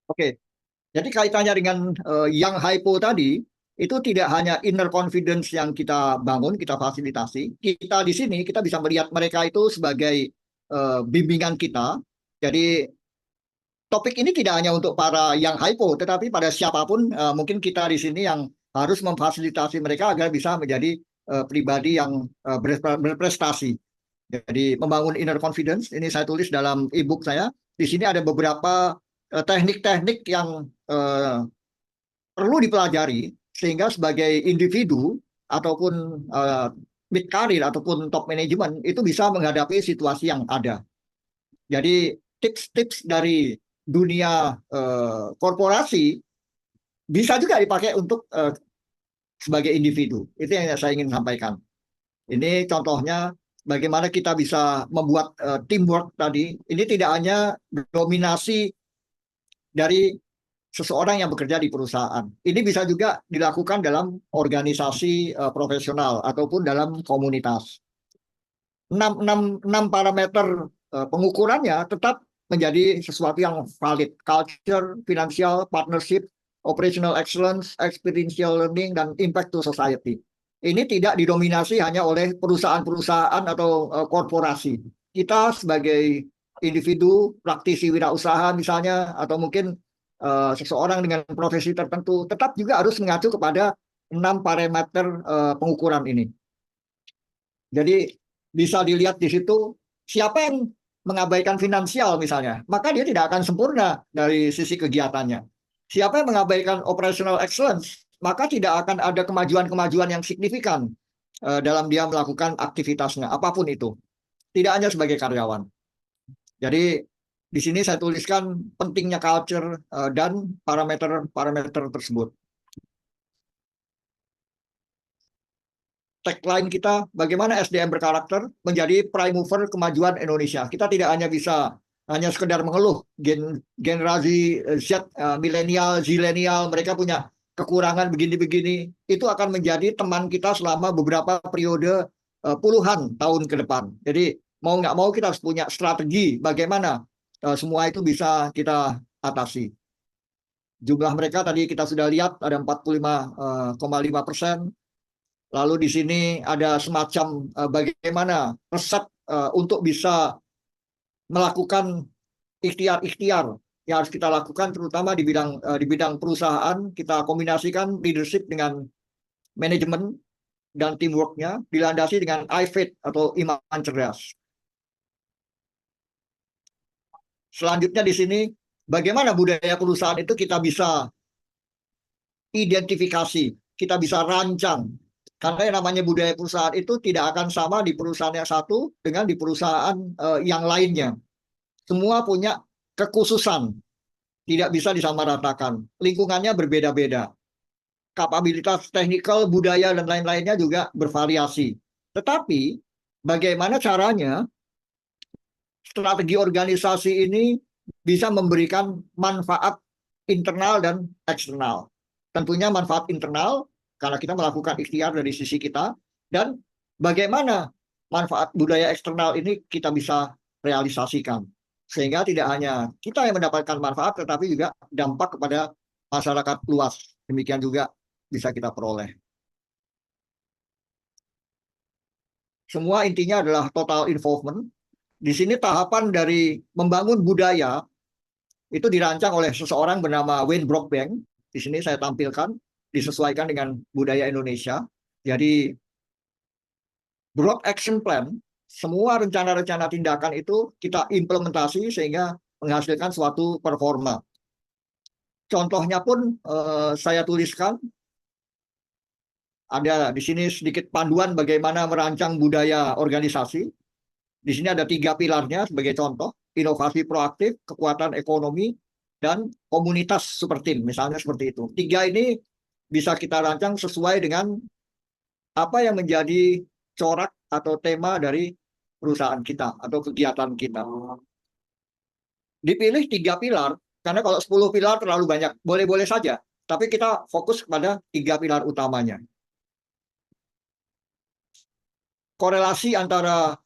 Oke, jadi kaitannya dengan yang hypo tadi, itu tidak hanya inner confidence yang kita bangun, kita fasilitasi. Kita di sini, kita bisa melihat mereka itu sebagai bimbingan kita. Jadi topik ini tidak hanya untuk para yang hypo, tetapi pada siapapun, mungkin kita di sini yang harus memfasilitasi mereka agar bisa menjadi pribadi yang berprestasi. Jadi membangun inner confidence, ini saya tulis dalam e-book saya. Di sini ada beberapa teknik-teknik yang perlu dipelajari sehingga sebagai individu ataupun mid career ataupun top management itu bisa menghadapi situasi yang ada. Jadi tips-tips dari dunia korporasi bisa juga dipakai untuk sebagai individu. Itu yang saya ingin sampaikan. Ini contohnya bagaimana kita bisa membuat teamwork tadi. Ini tidak hanya dominasi dari seseorang yang bekerja di perusahaan. Ini bisa juga dilakukan dalam organisasi profesional ataupun dalam komunitas. 6 parameter pengukurannya tetap menjadi sesuatu yang valid. Culture, financial, partnership, operational excellence, experiential learning, dan impact to society. Ini tidak didominasi hanya oleh perusahaan-perusahaan atau korporasi. Kita sebagai individu, praktisi wirausaha misalnya, atau mungkin seseorang dengan profesi tertentu, tetap juga harus mengacu kepada 6 parameter pengukuran ini. Jadi bisa dilihat di situ siapa yang mengabaikan finansial misalnya, maka dia tidak akan sempurna dari sisi kegiatannya. Siapa yang mengabaikan operational excellence, maka tidak akan ada kemajuan-kemajuan yang signifikan dalam dia melakukan aktivitasnya, apapun itu. Tidak hanya sebagai karyawan. Jadi di sini saya tuliskan pentingnya culture dan parameter-parameter tersebut. tagline kita, bagaimana SDM berkarakter menjadi prime mover kemajuan Indonesia. Kita tidak hanya bisa hanya sekedar mengeluh generasi Z, milenial, zilenial, mereka punya kekurangan begini-begini. Itu akan menjadi teman kita selama beberapa periode puluhan tahun ke depan. Jadi mau nggak mau kita harus punya strategi bagaimana semua itu bisa kita atasi. Jumlah mereka tadi kita sudah lihat ada 45,5%. Lalu di sini ada semacam bagaimana resep untuk bisa melakukan ikhtiar-ikhtiar yang harus kita lakukan, terutama di bidang perusahaan. Kita kombinasikan leadership dengan manajemen dan teamworknya, dilandasi dengan I-Faith atau iman cerdas. Selanjutnya di sini, bagaimana budaya perusahaan itu kita bisa identifikasi, kita bisa rancang. Karena yang namanya budaya perusahaan itu tidak akan sama di perusahaan yang satu dengan di perusahaan yang lainnya. Semua punya kekhususan, tidak bisa disamaratakan. Lingkungannya berbeda-beda. Kapabilitas teknikal, budaya, dan lain-lainnya juga bervariasi. Tetapi bagaimana caranya strategi organisasi ini bisa memberikan manfaat internal dan eksternal. Tentunya manfaat internal karena kita melakukan ikhtiar dari sisi kita, dan bagaimana manfaat budaya eksternal ini kita bisa realisasikan. Sehingga tidak hanya kita yang mendapatkan manfaat, tetapi juga dampak kepada masyarakat luas. Demikian juga bisa kita peroleh. Semua intinya adalah total involvement. Di sini tahapan dari membangun budaya itu dirancang oleh seseorang bernama Wayne Brockbank. Di sini saya tampilkan, disesuaikan dengan budaya Indonesia. Jadi broad action plan, semua rencana-rencana tindakan itu kita implementasi sehingga menghasilkan suatu performa. Contohnya pun saya tuliskan, ada di sini sedikit panduan bagaimana merancang budaya organisasi. Di sini ada 3 pilarnya sebagai contoh, inovasi proaktif, kekuatan ekonomi, dan komunitas super team, misalnya seperti itu. 3 ini bisa kita rancang sesuai dengan apa yang menjadi corak atau tema dari perusahaan kita atau kegiatan kita. Dipilih 3 pilar, karena kalau 10 pilar terlalu banyak, boleh-boleh saja. Tapi kita fokus kepada 3 pilar utamanya. Korelasi antara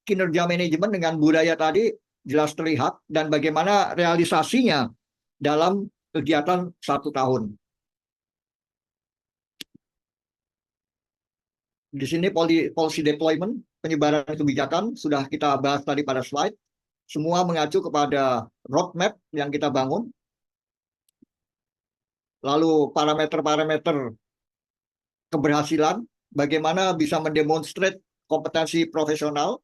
kinerja manajemen dengan budaya tadi jelas terlihat, dan bagaimana realisasinya dalam kegiatan 1 tahun. Di sini policy deployment, penyebaran kebijakan, sudah kita bahas tadi pada slide. Semua mengacu kepada roadmap yang kita bangun. Lalu parameter-parameter keberhasilan, bagaimana bisa mendemonstrate kompetensi profesional.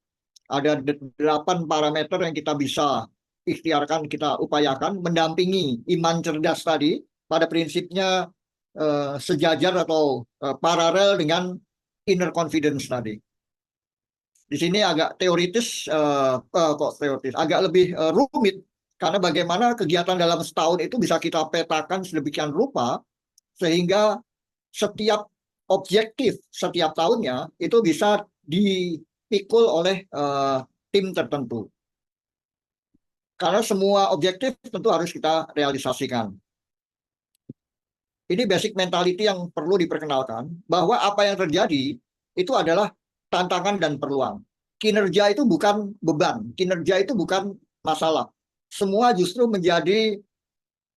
Ada 8 parameter yang kita bisa ikhtiarkan, kita upayakan, mendampingi iman cerdas tadi, pada prinsipnya sejajar atau paralel dengan inner confidence tadi. Di sini agak teoritis, agak lebih rumit, karena bagaimana kegiatan dalam setahun itu bisa kita petakan sedemikian rupa, sehingga setiap objektif setiap tahunnya itu bisa dipikul oleh tim tertentu. Karena semua objektif tentu harus kita realisasikan. Ini basic mentality yang perlu diperkenalkan, bahwa apa yang terjadi itu adalah tantangan dan peluang. Kinerja itu bukan beban, kinerja itu bukan masalah. Semua justru menjadi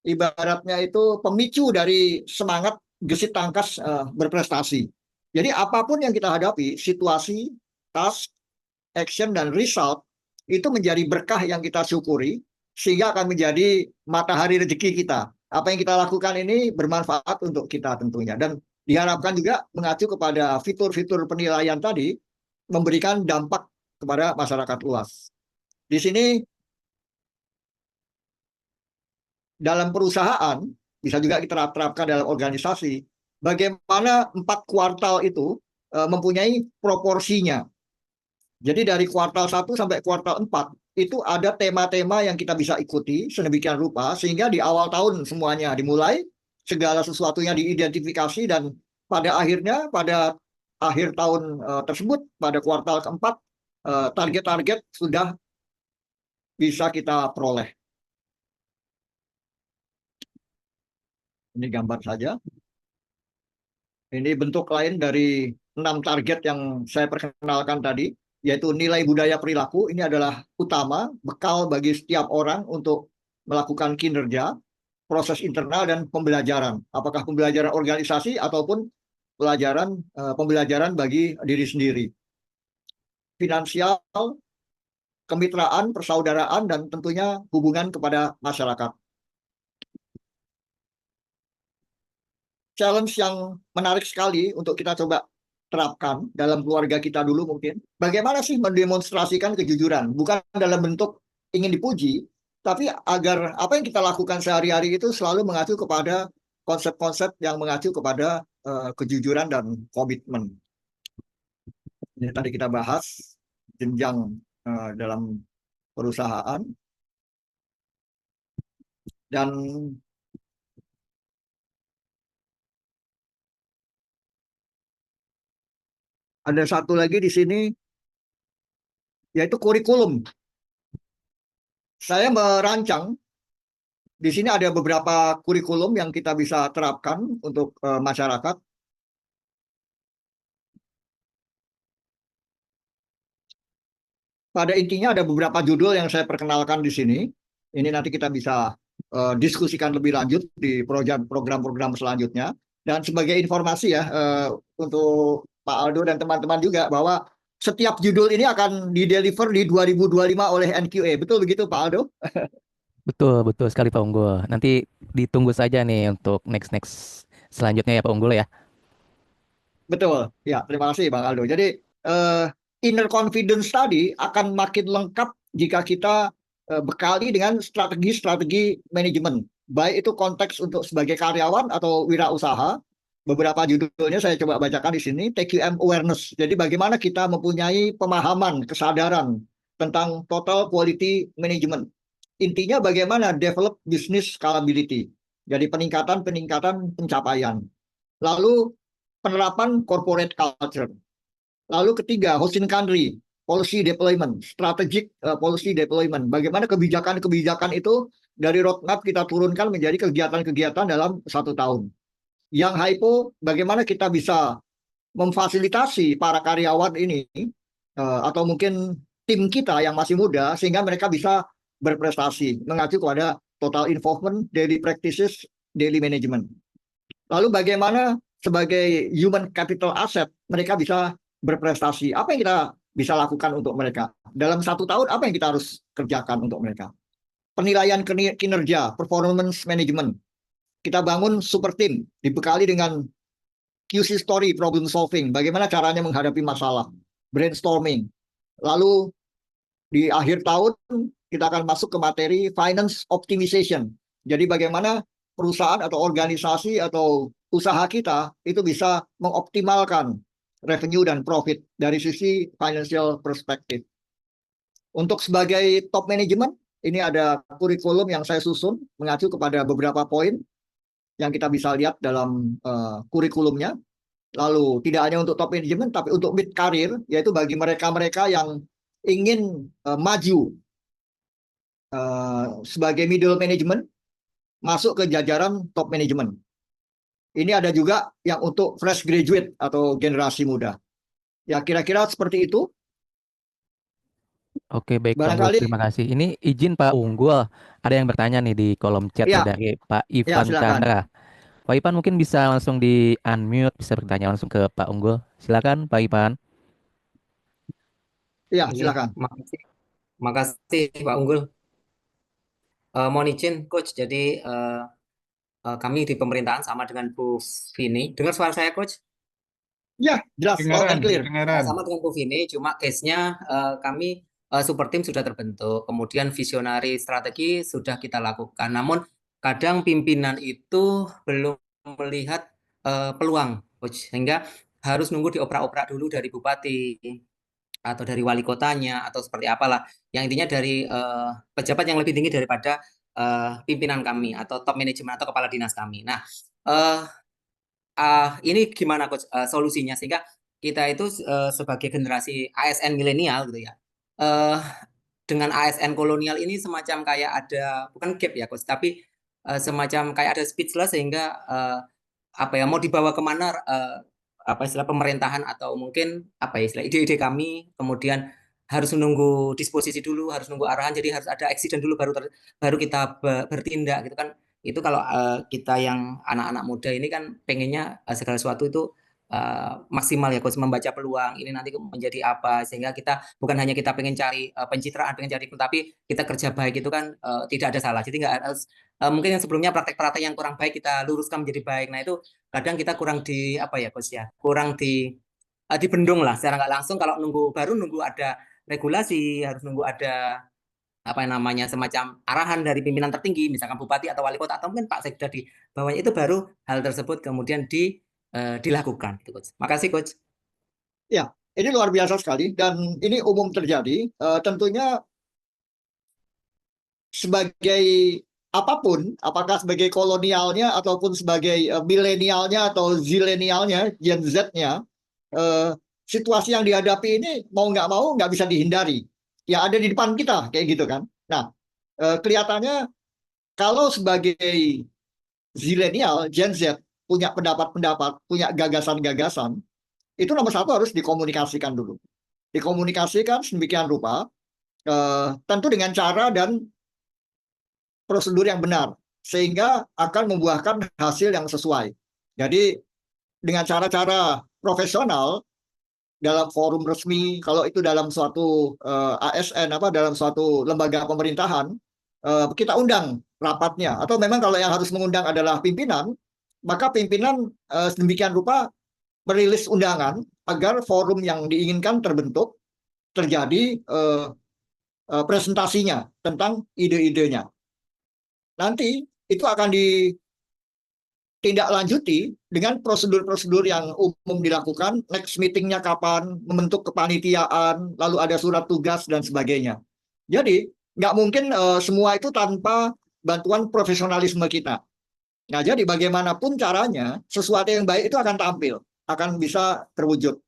ibaratnya itu pemicu dari semangat gesit tangkas berprestasi. Jadi apapun yang kita hadapi, situasi, task, action, dan result, itu menjadi berkah yang kita syukuri, sehingga akan menjadi matahari rezeki kita. Apa yang kita lakukan ini bermanfaat untuk kita tentunya. Dan diharapkan juga mengacu kepada fitur-fitur penilaian tadi, memberikan dampak kepada masyarakat luas. Di sini, dalam perusahaan, bisa juga kita terapkan dalam organisasi, bagaimana 4 kuartal itu mempunyai proporsinya. Jadi dari kuartal 1 sampai kuartal 4, itu ada tema-tema yang kita bisa ikuti sedemikian rupa, sehingga di awal tahun semuanya dimulai, segala sesuatunya diidentifikasi, dan pada akhirnya, pada akhir tahun tersebut pada kuartal keempat target-target sudah bisa kita peroleh. Ini gambar saja. Ini bentuk lain dari 6 target yang saya perkenalkan tadi, yaitu nilai budaya perilaku. Ini adalah utama, bekal bagi setiap orang untuk melakukan kinerja, proses internal, dan pembelajaran. Apakah pembelajaran organisasi ataupun pembelajaran bagi diri sendiri. Finansial, kemitraan, persaudaraan, dan tentunya hubungan kepada masyarakat. Challenge yang menarik sekali untuk kita coba terapkan dalam keluarga kita dulu mungkin. Bagaimana sih mendemonstrasikan kejujuran? Bukan dalam bentuk ingin dipuji, tapi agar apa yang kita lakukan sehari-hari itu selalu mengacu kepada konsep-konsep yang mengacu kepada kejujuran dan komitmen. Ini tadi kita bahas jenjang dalam perusahaan. Dan ada satu lagi di sini, yaitu kurikulum. Saya merancang, di sini ada beberapa kurikulum yang kita bisa terapkan untuk masyarakat. Pada intinya ada beberapa judul yang saya perkenalkan di sini. Ini nanti kita bisa diskusikan lebih lanjut di program-program selanjutnya. Dan sebagai informasi ya, untuk Pak Aldo dan teman-teman juga, bahwa setiap judul ini akan dideliver di 2025 oleh NQA. Betul begitu Pak Aldo? Betul, betul sekali Pak Unggul. Nanti ditunggu saja nih untuk next selanjutnya ya Pak Unggul ya. Betul, ya terima kasih Bang Aldo. Jadi inner confidence tadi akan makin lengkap jika kita bekali dengan strategi-strategi manajemen. Baik itu konteks untuk sebagai karyawan atau wirausaha. Beberapa judulnya saya coba bacakan di sini. TQM awareness. Jadi bagaimana kita mempunyai pemahaman, kesadaran tentang total quality management. Intinya bagaimana develop business scalability. Jadi peningkatan pencapaian. Lalu penerapan corporate culture. Lalu ketiga, hosting country, policy deployment, strategic policy deployment. Bagaimana kebijakan-kebijakan itu dari roadmap kita turunkan menjadi kegiatan-kegiatan dalam 1 tahun. Yang hypo, bagaimana kita bisa memfasilitasi para karyawan ini atau mungkin tim kita yang masih muda sehingga mereka bisa berprestasi mengacu kepada total involvement, daily practices, daily management. Lalu bagaimana sebagai human capital asset mereka bisa berprestasi? Apa yang kita bisa lakukan untuk mereka? Dalam 1 tahun apa yang kita harus kerjakan untuk mereka? Penilaian kinerja, performance management. Kita bangun super team, dibekali dengan QC story, problem solving. Bagaimana caranya menghadapi masalah, brainstorming. Lalu di akhir tahun kita akan masuk ke materi finance optimization. Jadi bagaimana perusahaan atau organisasi atau usaha kita itu bisa mengoptimalkan revenue dan profit dari sisi financial perspective. Untuk sebagai top management, ini ada kurikulum yang saya susun mengacu kepada beberapa poin yang kita bisa lihat dalam kurikulumnya. Lalu tidak hanya untuk top management, tapi untuk mid career, yaitu bagi mereka-mereka yang ingin maju sebagai middle management, masuk ke jajaran top management. Ini ada juga yang untuk fresh graduate atau generasi muda. Ya kira-kira seperti itu. Oke, baik Pak Unggul, Barangkali, terima kasih. Ini izin Pak Unggul, ada yang bertanya nih di kolom chat ya ya, dari Pak ya Ivan silakan. Chandra. Pak Ivan mungkin bisa langsung di unmute, bisa bertanya langsung ke Pak Unggul. Silakan Pak Ivan. Ya Ini, silakan. makasih Pak Unggul. Mohon izin Coach, jadi kami di pemerintahan sama dengan Bu Vini. Dengar suara saya Coach? Ya jelas, loud and clear. Sama dengan Bu Vini, cuma case-nya kami super team sudah terbentuk, kemudian visionary strategi sudah kita lakukan. Namun kadang pimpinan itu belum melihat peluang, Coach, sehingga harus nunggu dioprak-oprak dulu dari bupati atau dari wali kotanya atau seperti apalah. Yang intinya dari pejabat yang lebih tinggi daripada pimpinan kami atau top manajemen atau kepala dinas kami. Nah, ini gimana Coach solusinya sehingga kita itu sebagai generasi ASN milenial gitu ya. Eh, dengan ASN kolonial ini semacam kayak ada bukan gap ya Coach, tapi semacam kayak ada speechless sehingga apa ya mau dibawa kemana apa istilah pemerintahan atau mungkin apa ya istilah ide-ide kami kemudian harus menunggu disposisi dulu, harus nunggu arahan, jadi harus ada action dulu baru kita bertindak gitu kan. Itu kalau kita yang anak-anak muda ini kan pengennya segala sesuatu itu maksimal ya Coach, membaca peluang ini nanti menjadi apa sehingga kita bukan hanya kita pengen cari pencitraan, pengen cari tapi kita kerja baik itu kan tidak ada salah. Jadi nggak harus mungkin yang sebelumnya praktek-praktek yang kurang baik kita luruskan menjadi baik. Nah itu kadang kita kurang di apa ya Coach ya, kurang dibendung lah secara nggak langsung. Kalau nunggu ada regulasi, harus nunggu ada apa namanya semacam arahan dari pimpinan tertinggi, misalkan bupati atau wali kota atau mungkin Pak Sekda di bawahnya, itu baru hal tersebut kemudian dilakukan. Gitu, Coach. Makasih Coach. Ya, ini luar biasa sekali dan ini umum terjadi. Tentunya sebagai apapun, apakah sebagai kolonialnya ataupun sebagai milenialnya atau zilenialnya, Gen Z-nya, situasi yang dihadapi ini mau nggak bisa dihindari. Ya ada di depan kita kayak gitu kan. Nah, kelihatannya kalau sebagai zilenial, Gen Z punya pendapat-pendapat, punya gagasan-gagasan, itu nomor satu harus dikomunikasikan dulu. Dikomunikasikan sedemikian rupa, tentu dengan cara dan prosedur yang benar, sehingga akan membuahkan hasil yang sesuai. Jadi dengan cara-cara profesional, dalam forum resmi, kalau itu dalam suatu ASN, dalam suatu lembaga pemerintahan, kita undang rapatnya. Atau memang kalau yang harus mengundang adalah pimpinan, maka pimpinan sedemikian rupa merilis undangan agar forum yang diinginkan terbentuk, terjadi presentasinya tentang ide-idenya. Nanti itu akan ditindaklanjuti dengan prosedur-prosedur yang umum dilakukan, next meetingnya kapan, membentuk kepanitiaan, lalu ada surat tugas dan sebagainya. Jadi nggak mungkin semua itu tanpa bantuan profesionalisme kita. Nah, jadi bagaimanapun caranya, sesuatu yang baik itu akan tampil, akan bisa terwujud.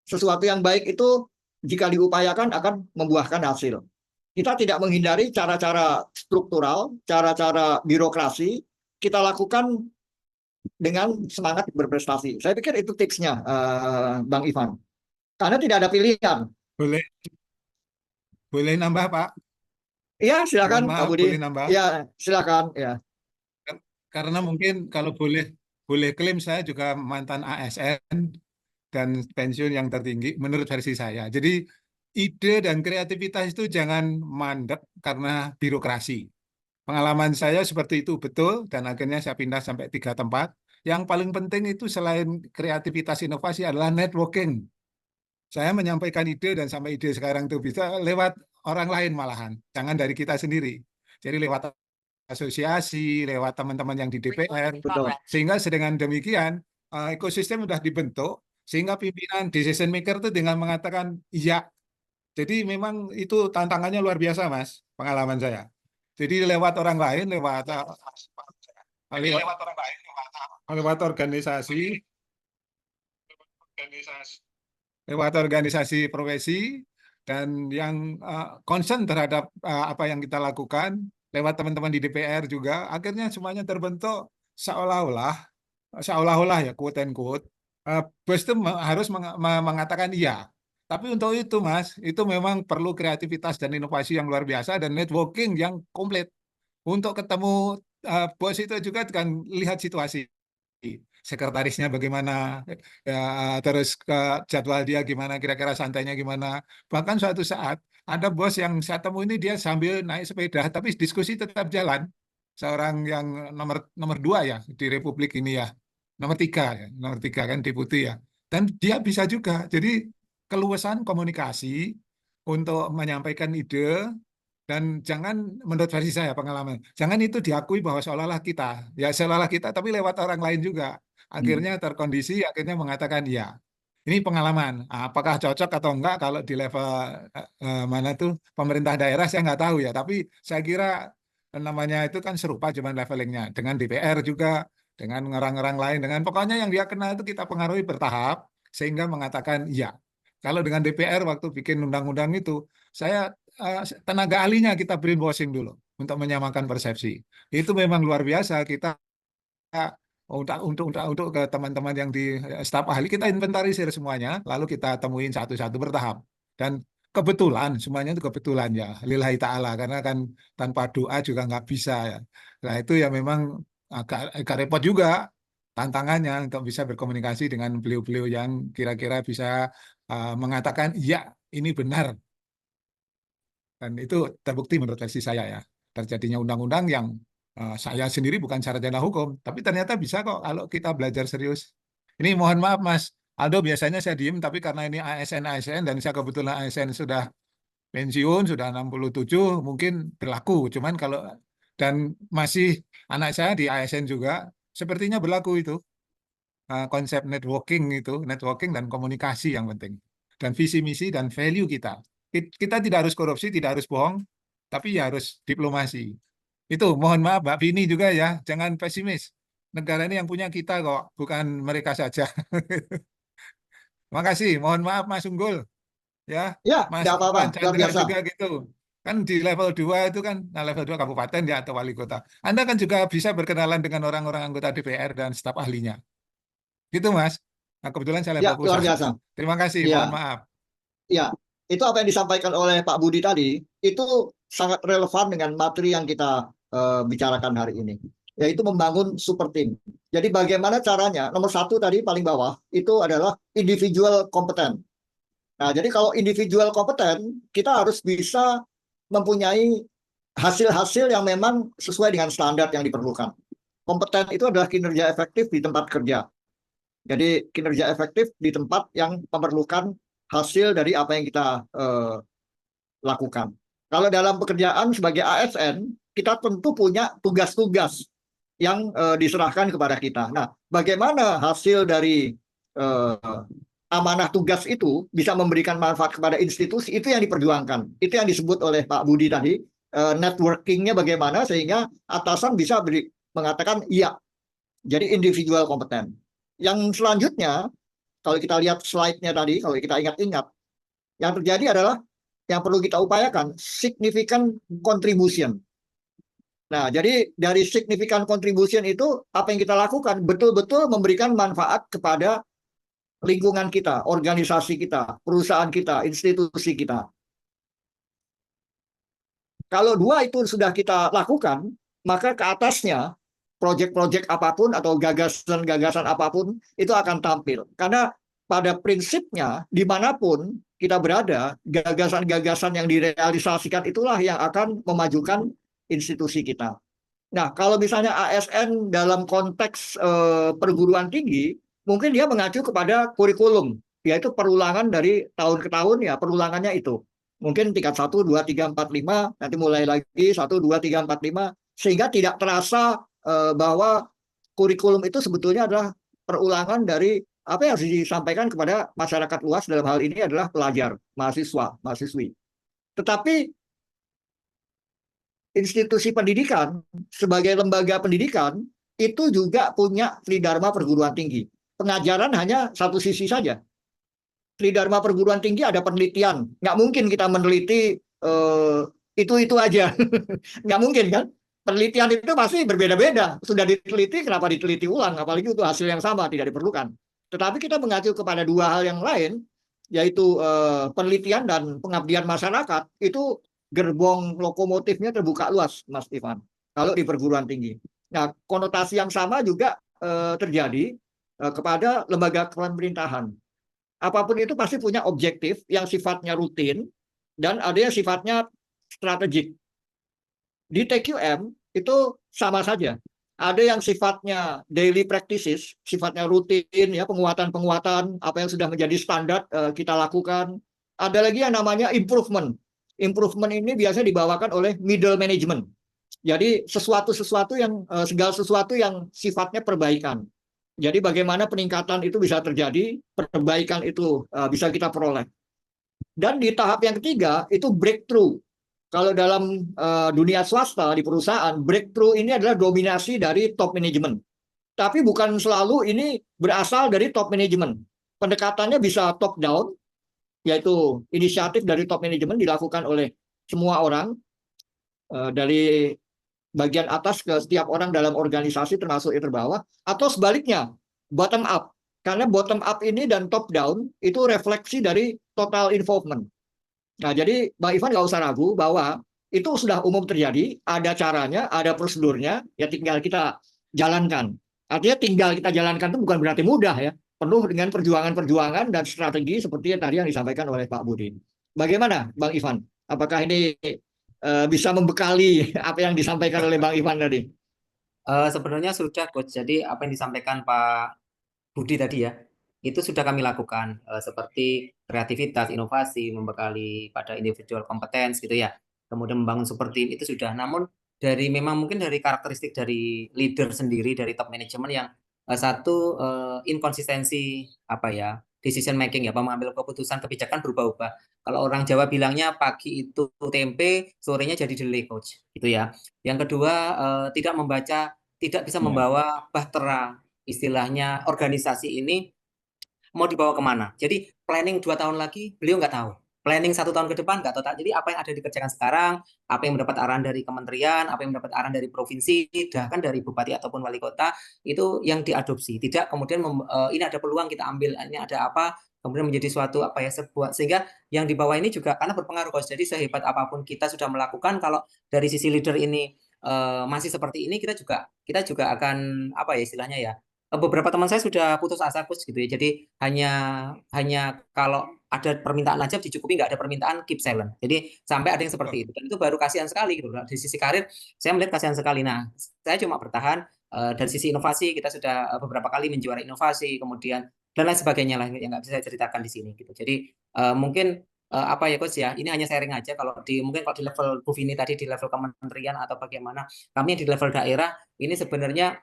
Sesuatu yang baik itu jika diupayakan akan membuahkan hasil. Kita tidak menghindari cara-cara struktural, cara-cara birokrasi, kita lakukan dengan semangat berprestasi. Saya pikir itu tipsnya, Bang Ivan. Karena tidak ada pilihan. Boleh nambah, Pak? Iya, silakan, Mohon Pak maaf, Budi. boleh nambah? Iya, silakan. Ya. Karena mungkin kalau boleh klaim, saya juga mantan ASN dan pensiun yang tertinggi menurut versi saya. Jadi ide dan kreativitas itu jangan mandek karena birokrasi. Pengalaman saya seperti itu betul, dan akhirnya saya pindah sampai 3 tempat. Yang paling penting itu selain kreativitas inovasi adalah networking. Saya menyampaikan ide dan sampai ide sekarang itu bisa lewat orang lain malahan, jangan dari kita sendiri. Jadi lewat asosiasi, lewat teman-teman yang di DPR. Betul. Sehingga dengan demikian ekosistem sudah dibentuk, sehingga pimpinan decision maker itu dengan mengatakan iya. Jadi memang itu tantangannya luar biasa, Mas, pengalaman saya. Jadi lewat orang lain, lewat organisasi profesi, dan yang concern terhadap apa yang kita lakukan, lewat teman-teman di DPR juga, akhirnya semuanya terbentuk seolah-olah ya, quote and quote, bos itu harus mengatakan iya. Tapi untuk itu, Mas, itu memang perlu kreativitas dan inovasi yang luar biasa dan networking yang komplit. Untuk ketemu bos itu juga kan lihat situasi. Sekretarisnya bagaimana, ya, terus ke jadwal dia gimana, kira-kira santainya gimana. Bahkan suatu saat ada bos yang saya temui ini dia sambil naik sepeda, tapi diskusi tetap jalan. Seorang yang nomor 2 ya di Republik ini ya, nomor 3 kan deputi ya. Dan dia bisa juga. Jadi keluasan komunikasi untuk menyampaikan ide. Dan jangan, menurut versi saya pengalaman, jangan itu diakui bahwa seolah-olah kita, ya seolah-olah kita, tapi lewat orang lain juga. Akhirnya terkondisi, akhirnya mengatakan ya. Ini pengalaman. Apakah cocok atau enggak kalau di level mana tuh pemerintah daerah saya nggak tahu ya. Tapi saya kira namanya itu kan serupa, cuman levelingnya dengan DPR juga, dengan orang-orang lain, dengan pokoknya yang dia kenal itu kita pengaruhi bertahap. sehingga mengatakan iya. Kalau dengan DPR waktu bikin undang-undang itu, saya tenaga ahlinya kita brainwashing dulu untuk menyamakan persepsi. Itu memang luar biasa. Kita untuk ke teman-teman yang di staf ahli, kita inventarisir semuanya, lalu kita temuin satu-satu bertahap. Dan kebetulan semuanya itu kebetulan ya, lillahi ta'ala, karena kan tanpa doa juga nggak bisa ya. Nah itu ya memang agak repot juga tantangannya untuk bisa berkomunikasi dengan beliau-beliau yang kira-kira bisa mengatakan iya ini benar. Dan itu terbukti menurut versi saya ya, terjadinya undang-undang yang saya sendiri bukan sarjana hukum, tapi ternyata bisa kok kalau kita belajar serius. Ini mohon maaf Mas Aldo, biasanya saya diem, tapi karena ini ASN dan saya kebetulan ASN sudah pensiun, sudah 67, mungkin berlaku. Cuman kalau dan masih anak saya di ASN juga, sepertinya berlaku itu konsep networking dan komunikasi yang penting. Dan visi misi dan value kita. Kita tidak harus korupsi, tidak harus bohong, tapi ya harus diplomasi. Itu mohon maaf Mbak Vini juga ya, jangan pesimis. Negara ini yang punya kita kok, bukan mereka saja. Terima kasih, mohon maaf Mas Unggul. Ya, Ya, Mas tidak apa-apa, Iwan luar Chandra biasa. juga gitu. Kan di level 2 itu kan, nah level 2 kabupaten ya atau wali kota. Anda kan juga bisa berkenalan dengan orang-orang anggota DPR dan staf ahlinya. Gitu Mas. Nah, kebetulan saya Ya, level luar pusat. biasa. Terima kasih, mohon Ya, maaf. ya. Itu apa yang disampaikan oleh Pak Budi tadi, itu sangat relevan dengan materi yang kita bicarakan hari ini, yaitu membangun super team. Jadi bagaimana caranya? Nomor satu tadi paling bawah, itu adalah individual kompeten. Nah, jadi kalau individual kompeten, kita harus bisa mempunyai hasil-hasil yang memang sesuai dengan standar yang diperlukan. Kompeten itu adalah kinerja efektif di tempat kerja. Jadi kinerja efektif di tempat yang memerlukan hasil dari apa yang kita lakukan. Kalau dalam pekerjaan sebagai ASN, kita tentu punya tugas-tugas yang diserahkan kepada kita. Nah, bagaimana hasil dari amanah tugas itu bisa memberikan manfaat kepada institusi, itu yang diperjuangkan. Itu yang disebut oleh Pak Budi tadi, networkingnya bagaimana sehingga atasan bisa mengatakan iya. Jadi individual kompeten. Yang selanjutnya, kalau kita lihat slide-nya tadi, kalau kita ingat-ingat, yang terjadi adalah yang perlu kita upayakan significant contribution. Nah, jadi dari significant contribution itu apa yang kita lakukan betul-betul memberikan manfaat kepada lingkungan kita, organisasi kita, perusahaan kita, institusi kita. Kalau dua itu sudah kita lakukan, maka ke atasnya proyek-proyek apapun atau gagasan-gagasan apapun itu akan tampil. Karena pada prinsipnya dimanapun kita berada, gagasan-gagasan yang direalisasikan itulah yang akan memajukan institusi kita. Nah, kalau misalnya ASN dalam konteks perguruan tinggi, mungkin dia mengacu kepada kurikulum, yaitu perulangan dari tahun ke tahun ya, perulangannya itu. Mungkin tingkat 1, 2, 3, 4, 5, nanti mulai lagi 1, 2, 3, 4, 5, sehingga tidak terasa bahwa kurikulum itu sebetulnya adalah perulangan dari apa yang harus disampaikan kepada masyarakat luas, dalam hal ini adalah pelajar, mahasiswa, mahasiswi. Tetapi institusi pendidikan sebagai lembaga pendidikan itu juga punya tridharma perguruan tinggi. Pengajaran hanya satu sisi saja. Tridharma perguruan tinggi ada penelitian. Nggak mungkin kita meneliti itu aja. Nggak mungkin kan? Penelitian itu pasti berbeda-beda. Sudah diteliti, kenapa diteliti ulang? Apalagi itu hasil yang sama, tidak diperlukan. Tetapi kita mengacu kepada dua hal yang lain, yaitu penelitian dan pengabdian masyarakat, itu gerbong lokomotifnya terbuka luas, Mas Ivan, kalau di perguruan tinggi. Nah, konotasi yang sama juga terjadi kepada lembaga pemerintahan. Apapun itu pasti punya objektif yang sifatnya rutin, dan ada yang sifatnya strategik. Di TQM itu sama saja. Ada yang sifatnya daily practices, sifatnya rutin, ya penguatan-penguatan, apa yang sudah menjadi standar kita lakukan. Ada lagi yang namanya improvement. Improvement ini biasanya dibawakan oleh middle management. Jadi sesuatu-sesuatu yang segala sesuatu yang sifatnya perbaikan. Jadi bagaimana peningkatan itu bisa terjadi, perbaikan itu bisa kita peroleh. Dan di tahap yang ketiga itu breakthrough. Kalau dalam dunia swasta di perusahaan, breakthrough ini adalah dominasi dari top management. Tapi bukan selalu ini berasal dari top management. pendekatannya bisa top down, yaitu inisiatif dari top manajemen dilakukan oleh semua orang, dari bagian atas ke setiap orang dalam organisasi termasuk yang terbawah, atau sebaliknya bottom up, karena bottom up ini dan top down itu refleksi dari total involvement. Nah, jadi Bang Ivan nggak usah ragu bahwa itu sudah umum terjadi, ada caranya, ada prosedurnya, ya tinggal kita jalankan. Artinya tinggal kita jalankan itu bukan berarti mudah ya, penuh dengan perjuangan-perjuangan dan strategi seperti yang tadi yang disampaikan oleh Pak Budi. Bagaimana Bang Ivan? Apakah ini bisa membekali apa yang disampaikan oleh Bang Ivan tadi? Sebenarnya sudah, Coach. Jadi apa yang disampaikan Pak Budi tadi ya, itu sudah kami lakukan seperti kreativitas, inovasi, membekali pada individual competence gitu ya. Kemudian membangun super team itu sudah. Namun memang mungkin dari karakteristik dari leader sendiri, dari top management yang satu inkonsistensi apa ya, decision making ya, mengambil keputusan kebijakan berubah-ubah. Kalau orang Jawa bilangnya pagi itu tempe, sorenya jadi delay, Coach, gitu ya. Yang kedua tidak bisa membawa bahtera, istilahnya organisasi ini mau dibawa kemana. Jadi planning 2 tahun lagi beliau nggak tahu. Planning 1 tahun ke depan nggak tahu. Jadi apa yang ada dikerjakan sekarang, apa yang mendapat arahan dari kementerian, apa yang mendapat arahan dari provinsi, bahkan dari bupati ataupun wali kota, itu yang diadopsi. Tidak kemudian ini ada peluang kita ambil, ini ada apa, kemudian menjadi suatu apa ya, sebuah, sehingga yang di bawah ini juga karena berpengaruh, Coach. Jadi sehebat apapun kita sudah melakukan, kalau dari sisi leader ini masih seperti ini, kita juga akan apa ya istilahnya ya, beberapa teman saya sudah putus asa, Coach, gitu ya. Jadi hanya kalau ada permintaan aja dicukupi, nggak ada permintaan keep silent. Jadi sampai ada yang seperti itu, dan itu baru kasihan sekali gitu. Di sisi karir saya melihat kasihan sekali. Nah, saya cuma bertahan dari sisi inovasi, kita sudah beberapa kali menjuarai inovasi, kemudian dan lain sebagainya lah yang nggak bisa saya ceritakan di sini gitu. Jadi mungkin apa ya, Coach ya, ini hanya sharing aja. Mungkin kalau di level Bu Vini tadi di level kementerian atau bagaimana, kami di level daerah ini sebenarnya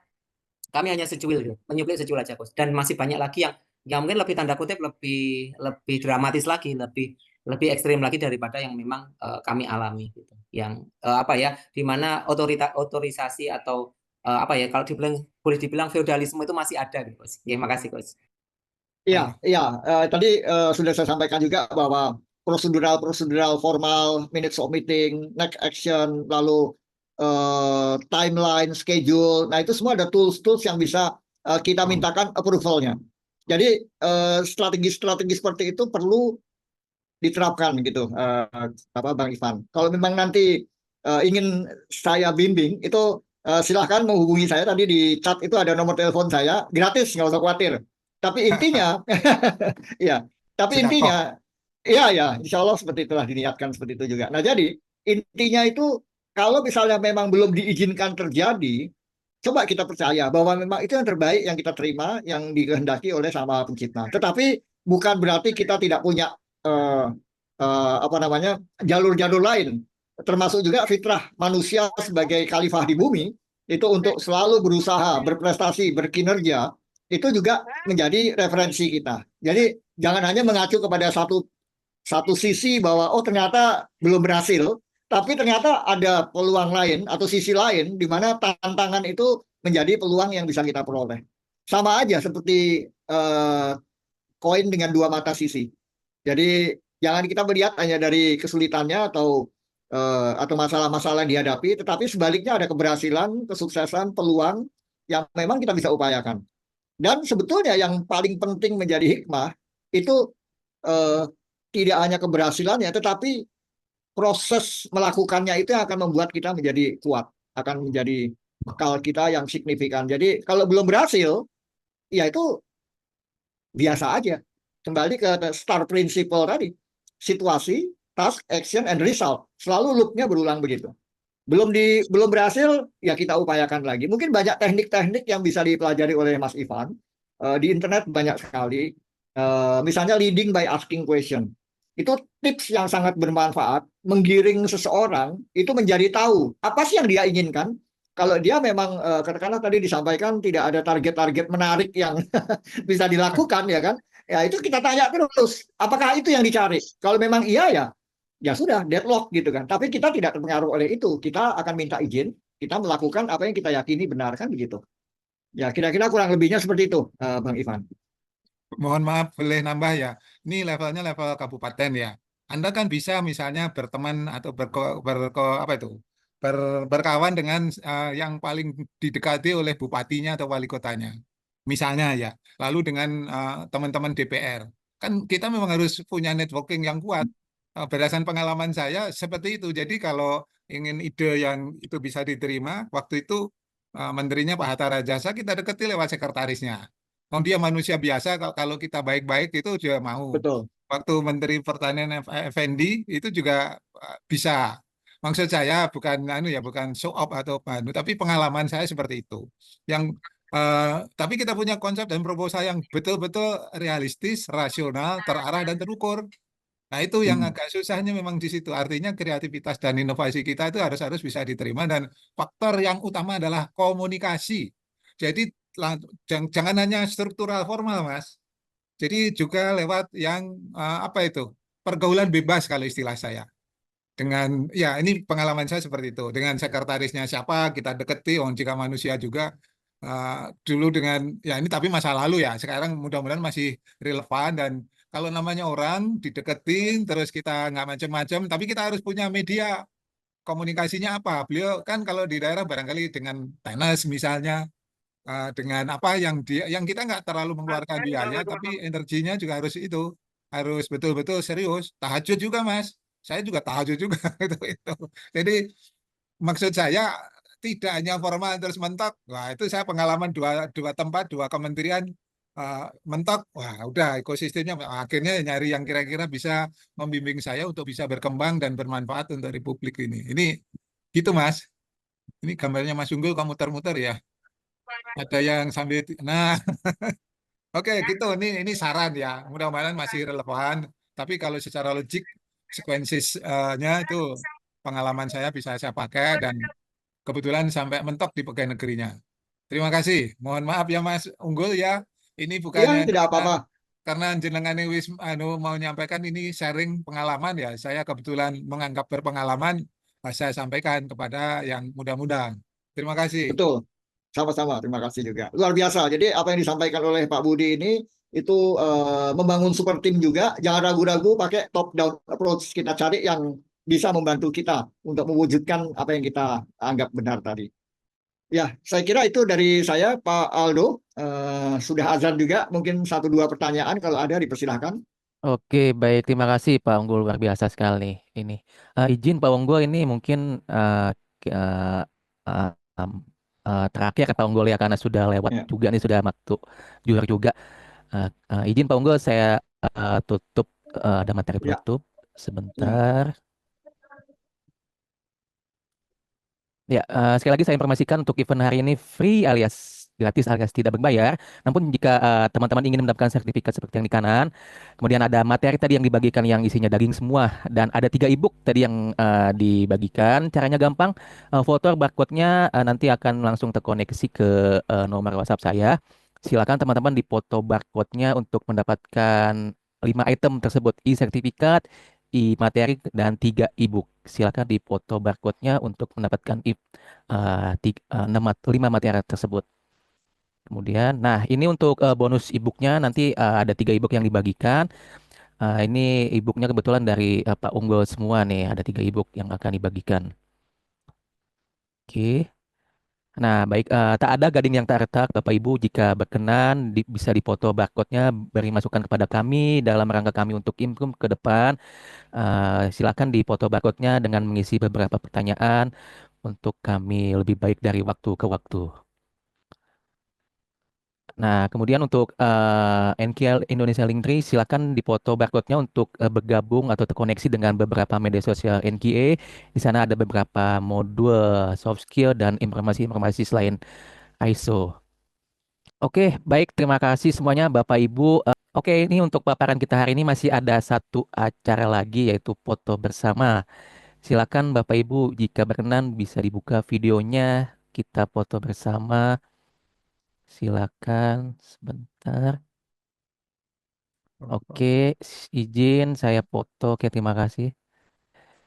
kami hanya secuil gitu, menyuplik secuil aja, Coach. Dan masih banyak lagi yang mungkin lebih tanda kutip lebih dramatis lagi, lebih ekstrim lagi daripada yang memang kami alami gitu. Yang apa ya, di mana otorisasi atau apa ya, kalau boleh dibilang feodalisme itu masih ada gitu, Coach. Ya, makasih, Coach. Iya, iya. Tadi sudah saya sampaikan juga bahwa prosedural formal, minutes of meeting, next action, lalu timeline, schedule. Nah, itu semua ada tools-tools yang bisa kita mintakan approval-nya. Jadi strategi-strategi seperti itu perlu diterapkan gitu, Bang Ivan. Kalau memang nanti ingin saya bimbing, itu silahkan menghubungi saya. Tadi di chat itu ada nomor telepon saya, gratis, nggak usah khawatir. Tapi intinya, ya, tapi intinya, ya, insya Allah seperti itulah, diniatkan seperti itu juga. Nah, jadi intinya itu kalau misalnya memang belum diizinkan terjadi, coba kita percaya bahwa memang itu yang terbaik yang kita terima, yang dikehendaki oleh Sang Maha Pencipta. Tetapi bukan berarti kita tidak punya jalur-jalur lain, termasuk juga fitrah manusia sebagai khalifah di bumi itu untuk selalu berusaha, berprestasi, berkinerja. Itu juga menjadi referensi kita. Jadi jangan hanya mengacu kepada satu sisi bahwa ternyata belum berhasil, tapi ternyata ada peluang lain atau sisi lain di mana tantangan itu menjadi peluang yang bisa kita peroleh. Sama aja seperti koin dengan dua mata sisi. Jadi jangan kita melihat hanya dari kesulitannya atau masalah-masalah yang dihadapi, tetapi sebaliknya ada keberhasilan, kesuksesan, peluang yang memang kita bisa upayakan. Dan sebetulnya yang paling penting menjadi hikmah itu tidak hanya keberhasilannya, tetapi proses melakukannya itu yang akan membuat kita menjadi kuat, akan menjadi bekal kita yang signifikan. Jadi kalau belum berhasil, ya itu biasa aja. Kembali ke star principle tadi, situasi, task, action, and result. Selalu loop-nya berulang begitu. Belum berhasil, ya kita upayakan lagi. Mungkin banyak teknik-teknik yang bisa dipelajari oleh Mas Ivan. Di internet banyak sekali. Misalnya leading by asking question. Itu tips yang sangat bermanfaat, menggiring seseorang itu menjadi tahu apa sih yang dia inginkan. Kalau dia memang, katakanlah tadi disampaikan tidak ada target-target menarik yang bisa dilakukan, ya kan? Ya itu kita tanya terus, apakah itu yang dicari? Kalau memang iya, ya sudah, deadlock gitu kan. Tapi kita tidak terpengaruh oleh itu. Kita akan minta izin, kita melakukan apa yang kita yakini benar, kan begitu. Ya kira-kira kurang lebihnya seperti itu, Bang Ivan. Mohon maaf, boleh nambah ya. Ini levelnya level kabupaten ya. Anda kan bisa misalnya berteman atau apa itu? Berkawan dengan yang paling didekati oleh bupatinya atau wali kotanya. Misalnya ya. Lalu dengan teman-teman DPR. Kan kita memang harus punya networking yang kuat. Berdasarkan pengalaman saya seperti itu. Jadi kalau ingin ide yang itu bisa diterima, waktu itu menterinya Pak Hatta Rajasa kita deketi lewat sekretarisnya. Oh, dia manusia biasa, kalau kita baik-baik itu juga mau. Betul. Waktu Menteri Pertanian Effendi itu juga bisa. Maksud saya bukan bukan show up atau apa, tapi pengalaman saya seperti itu. Yang tapi kita punya konsep dan proposal yang betul-betul realistis, rasional, terarah dan terukur. Nah, itu yang Hmm. agak susahnya memang di situ. Artinya kreativitas dan inovasi kita itu harus harus bisa diterima dan faktor yang utama adalah komunikasi. Jadi jangan hanya struktural formal, Mas. Jadi juga lewat yang apa itu? Pergaulan bebas kalau istilah saya. Dengan ya ini pengalaman saya seperti itu. Dengan sekretarisnya siapa kita deketi, jika manusia juga uh, dulu dengan ya ini tapi masa lalu ya. Sekarang mudah-mudahan masih relevan dan kalau namanya orang dideketin terus kita nggak macam-macam, tapi kita harus punya media komunikasinya apa. Beliau kan kalau di daerah barangkali dengan tenis misalnya dengan apa yang kita nggak terlalu mengeluarkan biaya, tapi energinya juga harus itu harus betul-betul serius. Tahajud juga, Mas. Saya juga tahajud juga itu. Jadi maksud saya tidak hanya formal terus mentok. Wah, itu saya pengalaman dua dua tempat, dua kementerian mentok. Wah, udah ekosistemnya akhirnya nyari yang kira-kira bisa membimbing saya untuk bisa berkembang dan bermanfaat untuk Republik ini. Ini gitu, Mas. Ini gambarnya Mas Unggul kamu muter-muter ya. Ada yang sambil nah, oke gitu. Ini saran ya. Mudah-mudahan masih relevan. Tapi kalau secara logik sekuensisnya itu pengalaman saya bisa saya pakai dan kebetulan sampai mentok di pegawai negerinya. Terima kasih. Mohon maaf ya Mas Unggul ya. Ini Ya, bukannya tidak apa-apa. karena jenengan wis mau menyampaikan ini sharing pengalaman ya. Saya kebetulan menganggap berpengalaman, saya sampaikan kepada yang muda-muda. Terima kasih. Betul. Sama-sama, terima kasih juga. Luar biasa. Jadi apa yang disampaikan oleh Pak Budi ini itu membangun super team juga. Jangan ragu-ragu pakai top down approach. Kita cari yang bisa membantu kita untuk mewujudkan apa yang kita anggap benar tadi. Ya, saya kira itu dari saya, Pak Aldo. Sudah azan juga. Mungkin satu dua pertanyaan kalau ada dipersilahkan. Oke, baik. Terima kasih Pak Unggul, luar biasa sekali ini. Izin Pak Unggul ini mungkin uh, uh, um, terakhir Pak Unggul ya karena sudah lewat Ya, juga nih sudah waktu juar juga. Izin Pak Unggul saya tutup ada materi ya, penutup ya. sebentar. Ya, sekali lagi saya informasikan untuk event hari ini free alias gratis alias tidak berbayar. Namun jika teman-teman ingin mendapatkan sertifikat seperti yang di kanan, kemudian ada materi tadi yang dibagikan yang isinya daging semua dan ada 3 ebook tadi yang dibagikan. Caranya gampang, foto barcode-nya nanti akan langsung terkoneksi ke nomor WhatsApp saya. Silakan teman-teman dipoto barcode-nya untuk mendapatkan 5 item tersebut, e-sertifikat, materi dan 3 ebook. Silakan dipoto barcode-nya untuk mendapatkan 5 materi tersebut. Kemudian, nah ini untuk bonus ebooknya nanti ada 3 ebook yang dibagikan. Ini ebooknya kebetulan dari Pak Unggul semua nih. Ada 3 ebook yang akan dibagikan. Oke. Nah, baik, tak ada gading yang tak retak, Bapak Ibu. Jika berkenan, bisa dipoto barcode-nya, beri masukan kepada kami dalam rangka kami untuk improve ke depan. Silakan dipoto barcode-nya dengan mengisi beberapa pertanyaan untuk kami lebih baik dari waktu ke waktu. Nah, kemudian untuk NKL Indonesia Linktree, silakan dipoto barcode-nya untuk bergabung atau terkoneksi dengan beberapa media sosial NKA. Di sana ada beberapa modul soft skill dan informasi-informasi selain ISO. Oke, baik. Terima kasih semuanya, Bapak Ibu. Oke, ini untuk paparan kita hari ini masih ada satu acara lagi, yaitu foto bersama. Silakan Bapak Ibu, jika berkenan bisa dibuka videonya, kita foto bersama. Silakan sebentar. Oke, izin saya foto. Oke, terima kasih.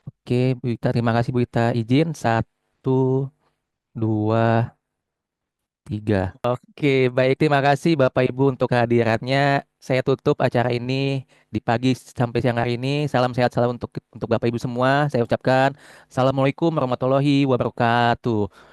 Oke, Bu Ita, terima kasih Bu Ita. Izin 1, 2, 3. Oke, baik. Terima kasih Bapak Ibu untuk kehadirannya. Saya tutup acara ini di pagi sampai siang hari ini. Salam sehat selalu untuk Bapak Ibu semua. Saya ucapkan Assalamualaikum warahmatullahi wabarakatuh.